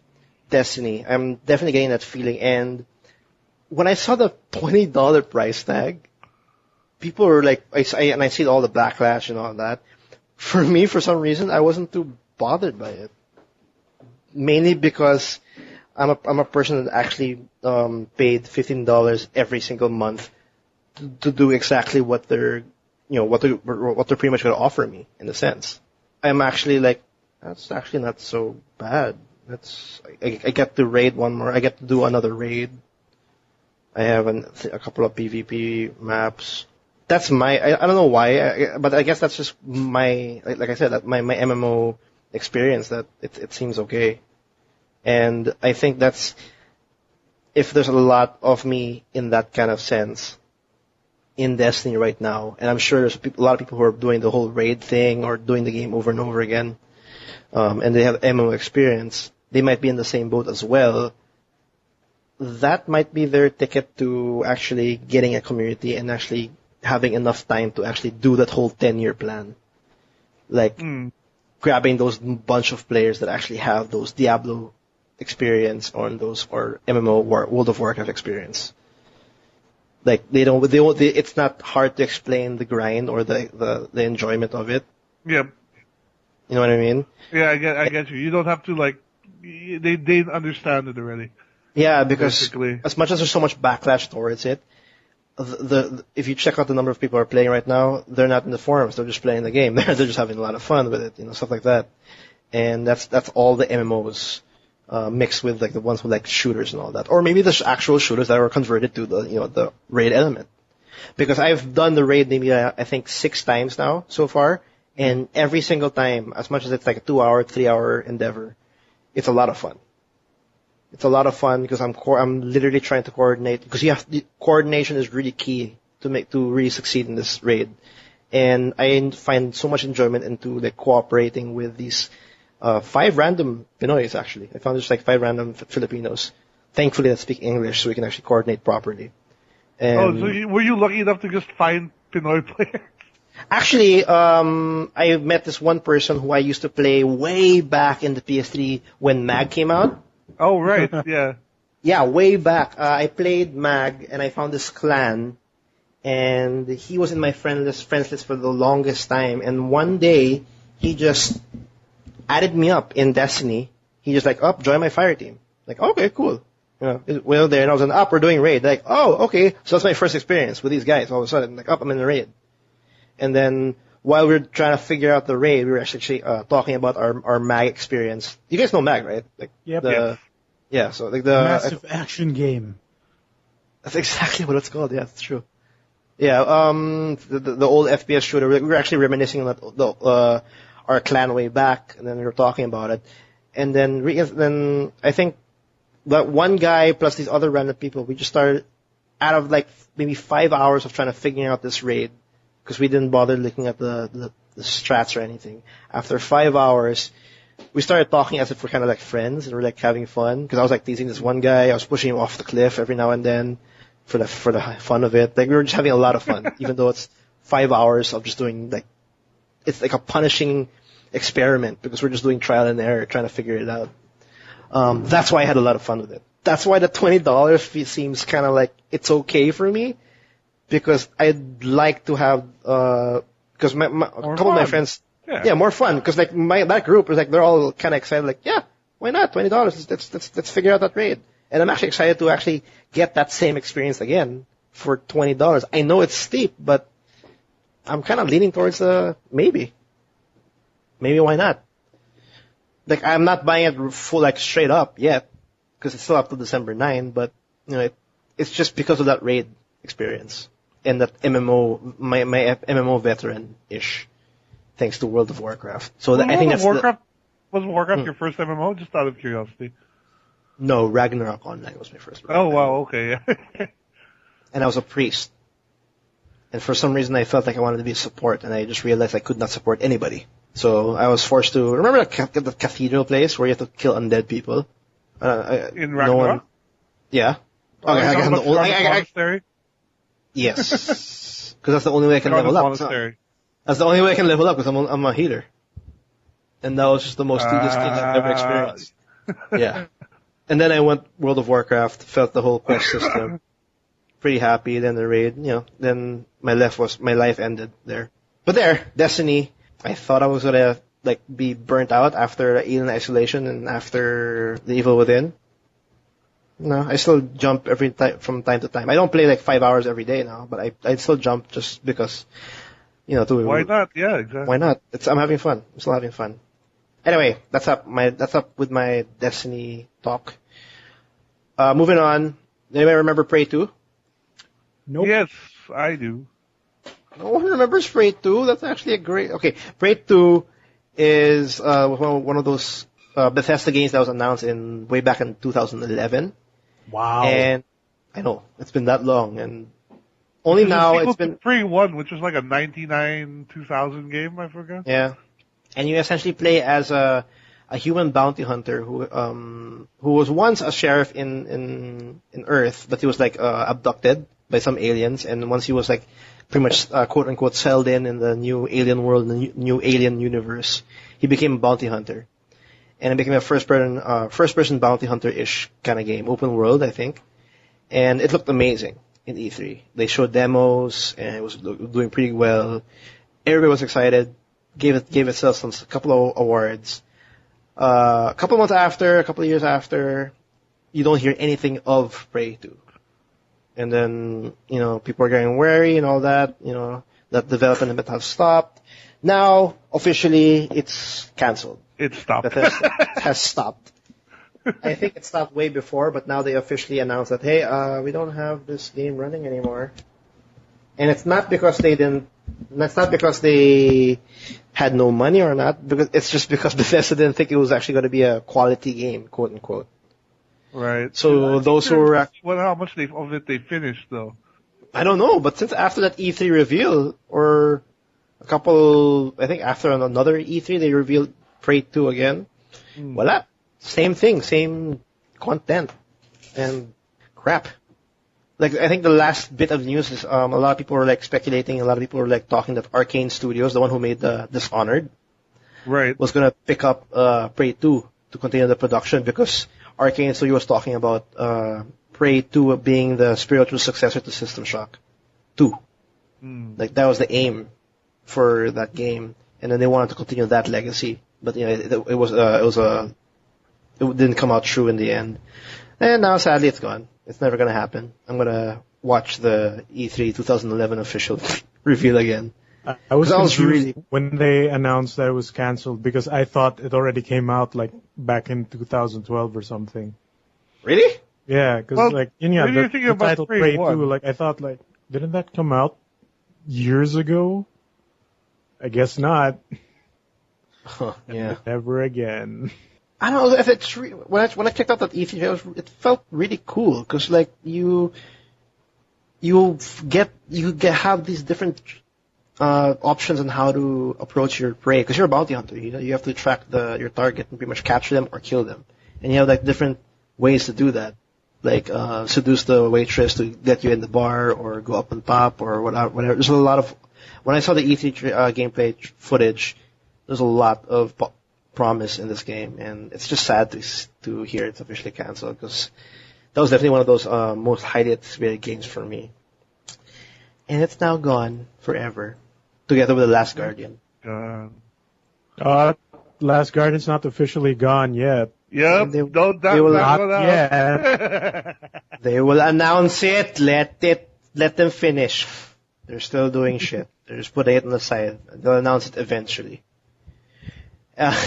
Destiny. I'm definitely getting that feeling, and when I saw the $20 price tag, people were like, I see all the backlash and all that. For me, for some reason, I wasn't too bothered by it. Mainly because I'm a person that actually paid $15 every single month to do exactly what they're pretty much going to offer me, in a sense. I'm actually like, that's actually not so bad. I get to raid one more. I get to do another raid. I have a couple of PvP maps. That's I don't know why, but I guess that's just my, like I said, my MMO experience, that it seems okay. And I think that's, if there's a lot of me in that kind of sense in Destiny right now, and I'm sure there's a lot of people who are doing the whole raid thing or doing the game over and over again, and they have MMO experience, they might be in the same boat as well. That might be their ticket to actually getting a community and actually having enough time to actually do that whole 10-year plan. Like, grabbing those bunch of players that actually have those Diablo experience or MMO World of Warcraft experience. Like, it's not hard to explain the grind or the enjoyment of it. Yep. You know what I mean? Yeah, I get you. You don't have to, like, they understand it already. Yeah, because basically, as much as there's so much backlash towards it, if you check out the number of people who are playing right now, they're not in the forums. They're just playing the game. They're just having a lot of fun with it, stuff like that. And that's all the MMOs mixed with like the ones with like shooters and all that, or maybe the actual shooters that were converted to the raid element. Because I've done the raid maybe I think 6 times now so far, and every single time, as much as it's like a 2-hour, 3-hour endeavor, it's a lot of fun. It's a lot of fun because I'm literally trying to coordinate, because coordination is really key to really succeed in this raid. And I find so much enjoyment into like cooperating with these 5 random Pinoys, actually. I found just like 5 random Filipinos. Thankfully, that speak English, so we can actually coordinate properly. And So were you lucky enough to just find Pinoy players? actually, I met this one person who I used to play way back in the PS3 when MAG came out. Oh, right, yeah. Yeah, way back. I played MAG, and I found this clan, and he was in my friends list for the longest time. And one day, he just added me up in Destiny. He just like, join my fire team. Like, okay, cool. You know, well there, and I was like, we're doing raid. Like, oh, okay. So that's my first experience with these guys. All of a sudden, like, I'm in the raid. And then while we were trying to figure out the raid, we were actually talking about our MAG experience. You guys know MAG, right? Like, Yep. Yeah, so like the Massive action game. that's exactly what it's called. Yeah, that's true. Yeah, the old FPS shooter. We were actually reminiscing on our clan way back, and then we were talking about it. And then I think that one guy plus these other random people, we just started out of like maybe 5 hours of trying to figure out this raid because we didn't bother looking at the strats or anything. After 5 hours, we started talking as if we're kind of like friends and we're like having fun because I was like teasing this one guy. I was pushing him off the cliff every now and then for the fun of it. Like we were just having a lot of fun, even though it's 5 hours of just doing like it's like a punishing experiment because we're just doing trial and error trying to figure it out. That's why I had a lot of fun with it. That's why the $20 fee seems kind of like it's okay for me because I'd like to have because a couple of my friends. Yeah, more fun because like that group is like they're all kind of excited. Like, yeah, why not $20? Let's figure out that raid. And I'm actually excited to actually get that same experience again for $20. I know it's steep, but I'm kind of leaning towards maybe why not? Like I'm not buying it full like straight up yet because it's still up to December 9. But you know, it's just because of that raid experience and that MMO, my MMO veteran ish. Thanks to World of Warcraft. So I think that's Was Warcraft your first MMO? Just out of curiosity. No, Ragnarok Online was my first. Oh wow, okay. And I was a priest. And for some reason I felt like I wanted to be a support, and I just realized I could not support anybody. So I was forced to remember the cathedral place where you have to kill undead people. In Ragnarok. Yeah. Okay, I got the monastery. Yes, because that's the only way I can level up. Monastery. That's the only way I can level up because I'm a healer. And that was just the most tedious thing I've ever experienced. Yeah. And then I went World of Warcraft, felt the whole quest system. Pretty happy. Then the raid, then my life ended there. But there, Destiny, I thought I was gonna like be burnt out after Alien Isolation and after The Evil Within. No, I still jump from time to time. I don't play like 5 hours every day now, but I still jump just because. Why not? Yeah, exactly. Why not? I'm having fun. I'm still having fun. Anyway, that's up with my Destiny talk. Moving on. Anybody remember Prey 2? Nope. Yes, I do. No one remembers Prey 2? That's actually a great... Okay, Prey 2 is one of those Bethesda games that was announced way back in 2011. Wow. And I know, it's been that long, and only now it's been... Prey 1, which was like a 99 2000 game, I forgot. Yeah. And you essentially play as a human bounty hunter who was once a sheriff in Earth, but he was like abducted by some aliens, and once he was like pretty much quote unquote settled in the new alien world, the new alien universe, he became a bounty hunter, and it became a first person bounty hunter ish kind of game, open world I think, and it looked amazing in E3. They showed demos and it was doing pretty well. Everybody was excited. Gave itself a couple of awards. A couple of years after, you don't hear anything of Prey 2. And then, people are getting wary and all that, that development has stopped. Now, officially, it's cancelled. It stopped. Bethesda has stopped. I think it stopped way before, but now they officially announced that, hey, we don't have this game running anymore. And it's not because they had no money or not, because it's just because Bethesda didn't think it was actually going to be a quality game, quote unquote. Right. So those who were... how much of it they finished, though? I don't know, but since after that E3 reveal, or I think after another E3, they revealed Prey 2 again. Voila. Same thing, same content. And crap. Like, I think the last bit of news is, a lot of people were like speculating, a lot of people were like talking that Arcane Studios, the one who made Dishonored, Right. was gonna pick up, Prey 2 to continue the production because Arcane Studios was talking about, Prey 2 being the spiritual successor to System Shock 2. Like, that was the aim for that game. And then they wanted to continue that legacy. But, you know, it didn't come out true in the end. And now, sadly, it's gone. It's never gonna happen. I'm gonna watch the E3 2011 official reveal again. I was confused really when they announced that it was cancelled because I thought it already came out like back in 2012 or something. Really? Yeah, because Well, like what are you the thinking about title Prey Prey 1? 2, like I thought like didn't that come out years ago? I guess not. Huh, yeah. Never again. I don't know if it's when I checked out that E3, it felt really cool because like you have these different options on how to approach your prey because you're a bounty hunter. You know, you have to track your target and pretty much capture them or kill them, and you have like different ways to do that, like seduce the waitress to get you in the bar or go up on top or whatever. There's a lot of when I saw the E3 gameplay footage, there's a lot of promise in this game, and it's just sad to hear it's officially canceled because that was definitely one of those most highly anticipated games for me. And it's now gone forever, together with The Last Guardian. Last Guardian's not officially gone yet. Yep. They Don't will that Not one out. yet. They will announce it. Let them finish. They're still doing shit. They're just putting it on the side. They'll announce it eventually. And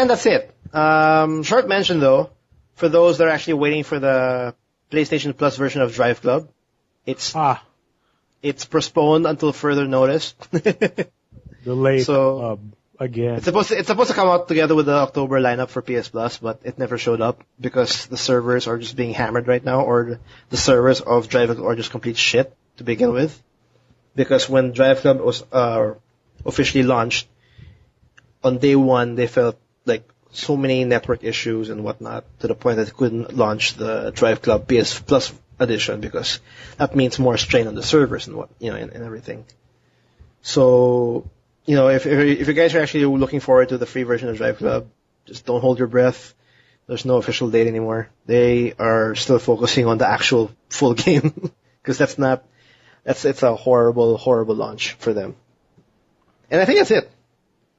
that's it. Short mention though, for those that are actually waiting for the PlayStation Plus version of Drive Club, it's postponed until further notice. Delayed So, again. It's supposed to come out together with the October lineup for PS Plus, but it never showed up because the servers are just being hammered right now, or the servers of Drive Club are just complete shit to begin with. Because when Drive Club was officially launched, on day one they felt like so many network issues and whatnot to the point that they couldn't launch the Drive Club PS Plus edition because that means more strain on the servers and and everything. So, if you guys are actually looking forward to the free version of Drive Club, just don't hold your breath. There's no official date anymore. They are still focusing on the actual full game because it's a horrible, horrible launch for them. And I think that's it.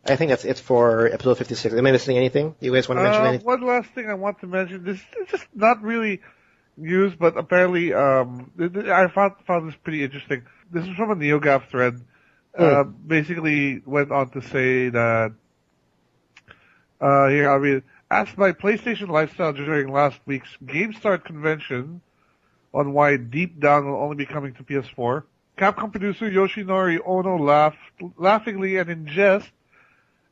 I think that's it for episode 56. Am I missing anything? You guys want to mention anything? One last thing I want to mention. This is just not really news, but apparently, I found this pretty interesting. This is from a NeoGAF thread. Basically went on to say that, here, I'll read it. Asked my PlayStation lifestyle during last week's GameStart convention on why Deep Down will only be coming to PS4, Capcom producer Yoshinori Ono laughingly and in jest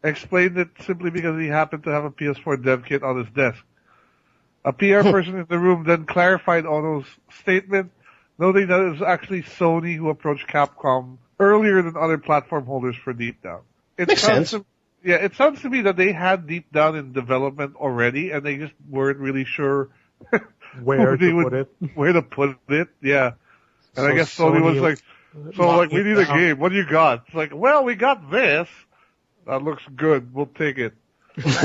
explained it simply because he happened to have a PS4 dev kit on his desk. A PR person in the room then clarified Ono's statement, noting that it was actually Sony who approached Capcom earlier than other platform holders for Deep Down. Makes sense. It sounds to me that they had Deep Down in development already, and they just weren't really sure Where to put it. Yeah. And I So guess Sony was like, lock we it need a down. game. What do you got? It's like, well, we got this. That looks good. We'll take it. That's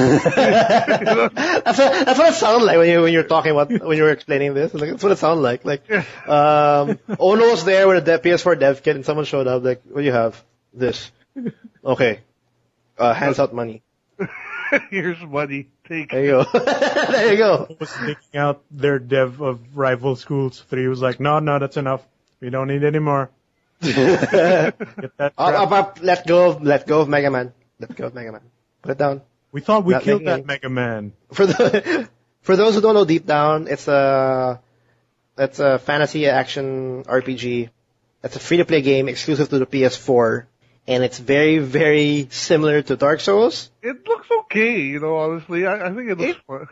what it sounded like when you're talking about when you were explaining this. Like, that's what it sounded like. Like, Ono's there with a PS4 dev kit, and someone showed up. Like, what do you have? This. Okay. Hands out money. Here's money. Take There you go. There you go. Was taking out their dev of Rival Schools 3. Was like, no, that's enough. We don't need any more. Get that crap. Let go of Mega Man. Let go of Mega Man. Put it down. We thought we Not killed making that Mega Man. For those who don't know Deep Down, it's a fantasy action RPG. It's a free-to-play game exclusive to the PS4, and it's very, very similar to Dark Souls. It looks okay, honestly. I think it looks fun.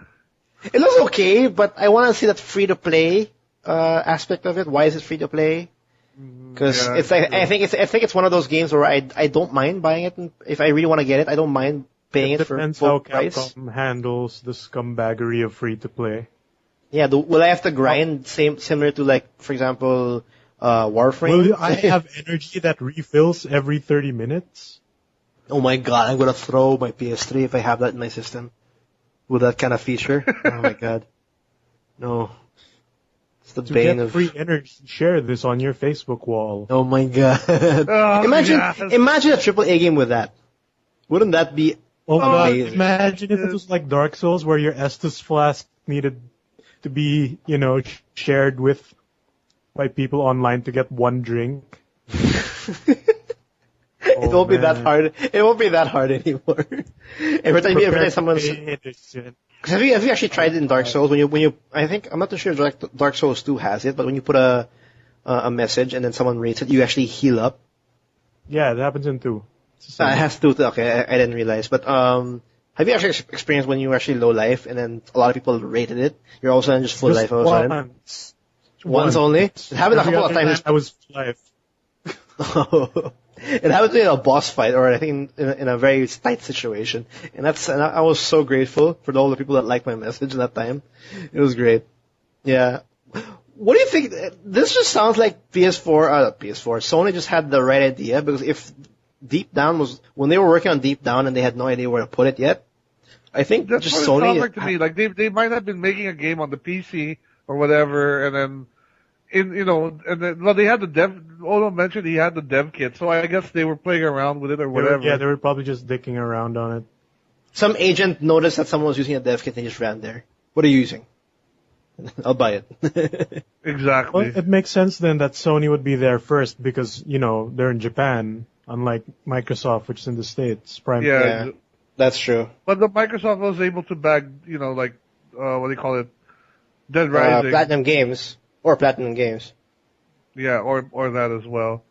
It looks okay, but I want to see that free-to-play aspect of it. Why is it free-to-play? Because it's like I think it's one of those games where I don't mind buying it, and if I really want to get it, I don't mind paying it for Depends full how price. Capcom handles the scumbaggery of free to play. Yeah, will I have to grind similar to like, for example, Warframe? Will I have energy that refills every 30 minutes? Oh my god, I'm gonna throw my PS3 if I have that in my system. With that kind of feature? Oh my god. No. It's the To bane get of... free energy, share this on your Facebook wall. Oh my god. Oh, imagine yes. imagine a AAA game with that. Wouldn't that be Oh my god, amazing? imagine if it was like Dark Souls where your Estus flask needed to be, shared with by people online to get one drink. It won't be that hard. It won't be that hard anymore. every time someone's... Have you actually tried it in Dark Souls? When you I think, I'm not too sure if Dark Souls 2 has it, but when you put a message and then someone rates it, you actually heal up. Yeah, it happens in 2. It has to. Okay, I didn't realize. But have you actually experienced when you were actually low life and then a lot of people rated it? You're all of a sudden just full life all of a sudden? Once only? It happened a couple of times. I was full life. It happened to me in a boss fight, or I think in a very tight situation, and I was so grateful for all the people that liked my message that time. It was great. Yeah. What do you think? This just sounds like PS4. Sony just had the right idea, because if Deep Down was when they were working on Deep Down and they had no idea where to put it yet, I think That's just what it Sony. sounds like to me. Like they might have been making a game on the PC or whatever, and then they had the dev. Odo mentioned he had the dev kit, so I guess they were playing around with it or whatever. They were probably just dicking around on it. Some agent noticed that someone was using a dev kit and just ran there. What are you using? I'll buy it. Exactly. Well, it makes sense then that Sony would be there first because, they're in Japan, unlike Microsoft, which is in the States. Yeah, that's true. But the Microsoft was able to bag, what do you call it? Dead Rising. Platinum Games. Yeah, or that as well.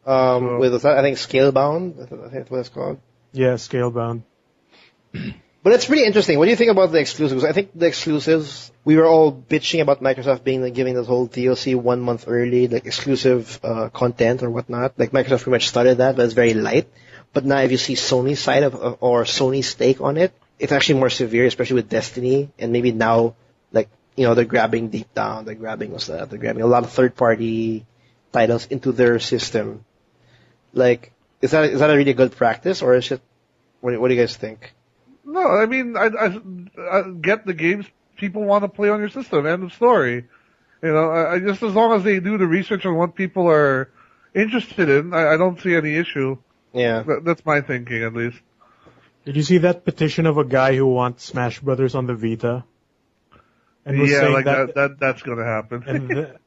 With I think Scalebound, I think that's what it's called. Yeah, Scalebound. But it's pretty interesting. What do you think about the exclusives? I think the exclusives, we were all bitching about Microsoft giving this whole DLC 1 month early, like exclusive content or whatnot. Like Microsoft pretty much started that, but it's very light. But now if you see Sony's side or Sony's take on it, it's actually more severe, especially with Destiny, and maybe now, they're grabbing Deep Down, they're grabbing a lot of third-party titles into their system. Is that a really good practice, or is it? What do you guys think? No, I mean, I get the games people want to play on your system. End of story. I just as long as they do the research on what people are interested in, I don't see any issue. Yeah, that's my thinking at least. Did you see that petition of a guy who wants Smash Brothers on the Vita? And was saying that's going to happen. And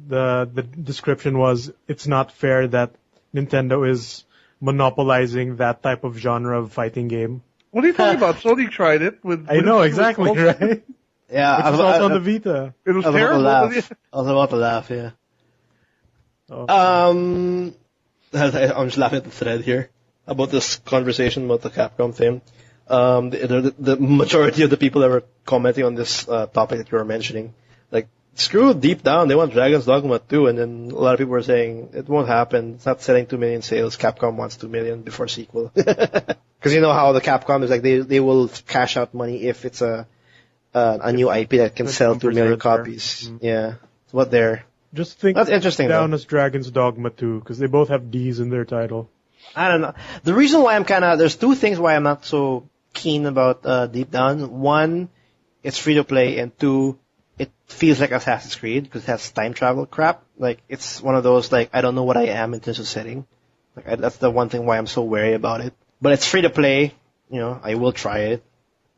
the description was, it's not fair that Nintendo is monopolizing that type of genre of fighting game. What are you talking about? Sony tried it with. I know exactly, right? Yeah, it was also on the Vita. It was terrible. I was about to laugh. Yeah. Oh. I'm just laughing at the thread here about this conversation about the Capcom thing. The majority of the people that were commenting on this topic that you were mentioning, screw Deep Down, they want Dragon's Dogma 2, and then a lot of people were saying, it won't happen, it's not selling 2 million sales, Capcom wants 2 million before sequel. Because you know how the Capcom is they will cash out money if it's a new IP that can sell 2 million copies. Mm-hmm. Yeah. It's what they're... Just think that's interesting, down though. as Dragon's Dogma 2, because they both have D's in their title. I don't know. The reason why there's 2 things why I'm not so keen about Deep Down. 1, it's free to play, and 2, it feels like Assassin's Creed because it has time travel crap. It's one of those I don't know what I am in terms of setting. That's the one thing why I'm so wary about it. But it's free to play. I will try it.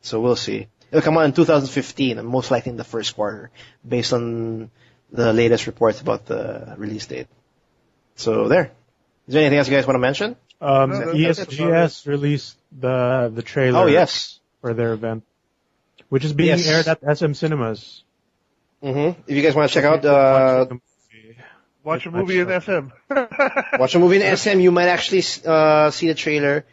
So we'll see. It'll come out in 2015, and most likely in the first quarter, based on the latest reports about the release date. So there. Is there anything else you guys want to mention? ESGS released the trailer. Oh, yes. For their event, which is being aired at SM Cinemas. Mm-hmm. If you guys want to check out, watch a movie in SM. Watch a movie in SM. You might actually see the trailer.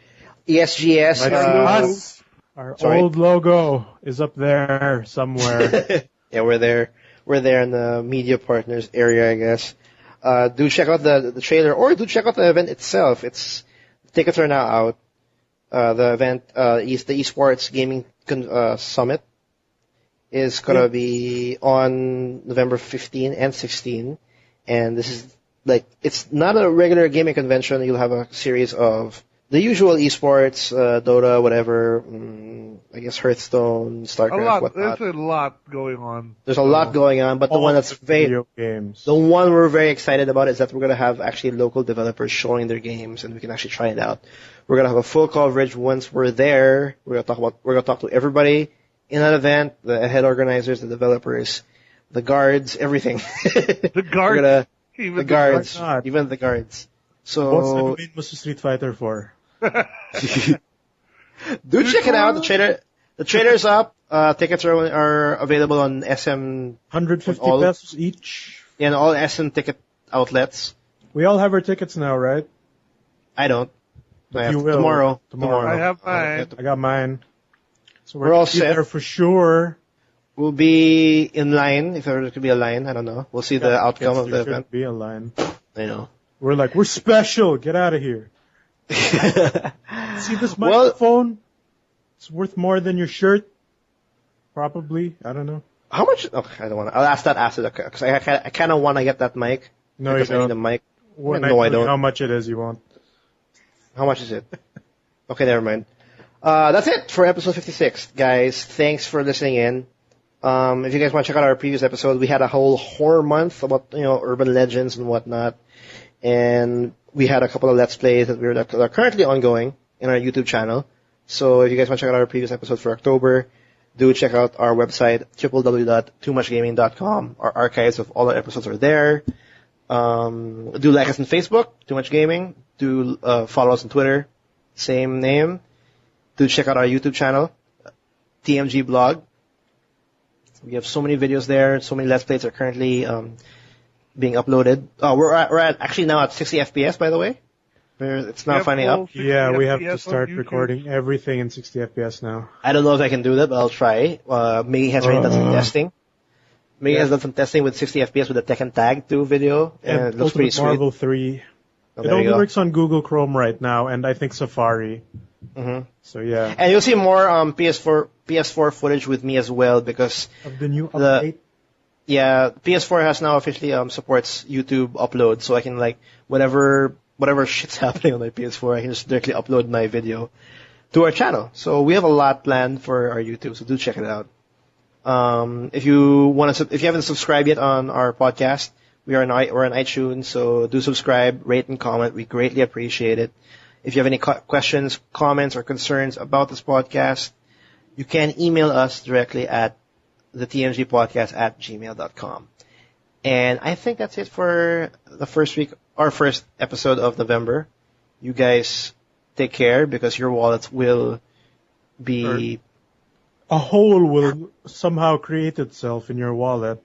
ESGS. Our old logo is up there somewhere. Yeah, we're there. We're there in the media partners area, I guess. do check out the trailer, or do check out the event itself. Tickets are now out. The event is the Esports Gaming Summit is gonna be on November 15 and 16, and this is it's not a regular gaming convention. You'll have a series of the usual esports, Dota, whatever, I guess Hearthstone, StarCraft, whatnot. There's a lot going on. There's a lot going on, but the one that's video games. The one we're very excited about is that we're gonna have actually local developers showing their games, and we can actually try it out. We're gonna have a full coverage once we're there. We're gonna talk to everybody in that event, the head organizers, the developers, the guards, everything. The guards, even the guards. So what's the main was Street Fighter 4? Do check it out. The trailer's up. Tickets are available on SM. 150 pesos each. Yeah, and all SM ticket outlets. We all have our tickets now, right? I don't. You will. Tomorrow. I have mine. I got mine. So we're all set there for sure. We'll be in line if there could be a line. I don't know. We'll see the outcome of the event. Be a line. I know. We're special. Get out of here. See this microphone? It's worth more than your shirt. Probably. I don't know. How much? Okay, I don't want to. I'll ask that after because I kind of want to get that mic. No, you don't. I need a mic. No, I don't. How much it is, you won't. How much is it? Okay, never mind. That's it for episode 56, guys. Thanks for listening in. If you guys want to check out our previous episode, we had a whole horror month about urban legends and whatnot, and we had a couple of Let's Plays that are currently ongoing in our YouTube channel. So if you guys want to check out our previous episode for October, do check out our website, www.toomuchgaming.com. Our archives of all our episodes are there. Do like us on Facebook, Too Much Gaming. Do follow us on Twitter, same name. Do check out our YouTube channel, TMG Blog. We have so many videos there. So many Let's Plays are currently being uploaded. We're actually now at 60 FPS, by the way. It's now finally up. Yeah, we have to start recording everything in 60 FPS now. I don't know if I can do that, but I'll try. Maggie has already done some testing. Maggie has done some testing with 60 FPS with the Tekken Tag 2 video, and it looks pretty sweet. Marvel 3. It only works on Google Chrome right now, and I think Safari. Mm-hmm. So yeah. And you'll see more PS4 footage with me as well because of the new update. Yeah, PS4 has now officially supports YouTube upload, so I can whatever shit's happening on my PS4, I can just directly upload my video to our channel. So we have a lot planned for our YouTube, so do check it out. If you haven't subscribed yet on our podcast, we're on iTunes, so do subscribe, rate, and comment. We greatly appreciate it. If you have any questions, comments, or concerns about this podcast, you can email us directly at thetmgpodcast@gmail.com. And I think that's it for the first episode of November. You guys take care because your wallets will be... A hole will somehow create itself in your wallet.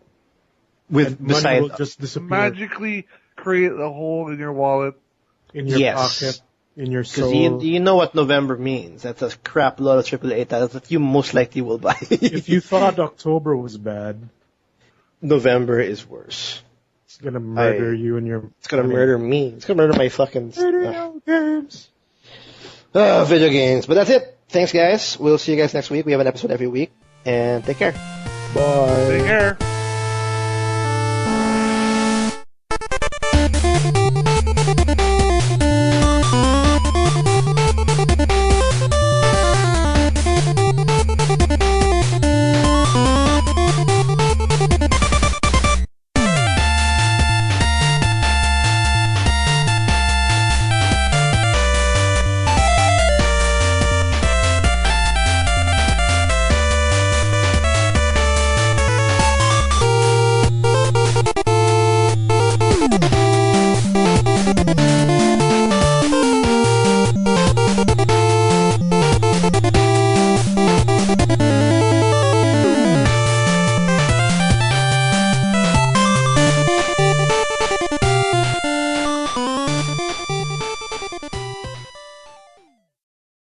Money will just disappear. Magically create a hole in your wallet. In your pocket. In your soul. Because you know what November means. That's a crap load of AAA titles that you most likely will buy. If you thought October was bad, November is worse. It's gonna murder you and your... It's gonna murder me. It's gonna murder my fucking... Video games. Video games. But that's it. Thanks, guys. We'll see you guys next week. We have an episode every week. And take care. Bye. Take care.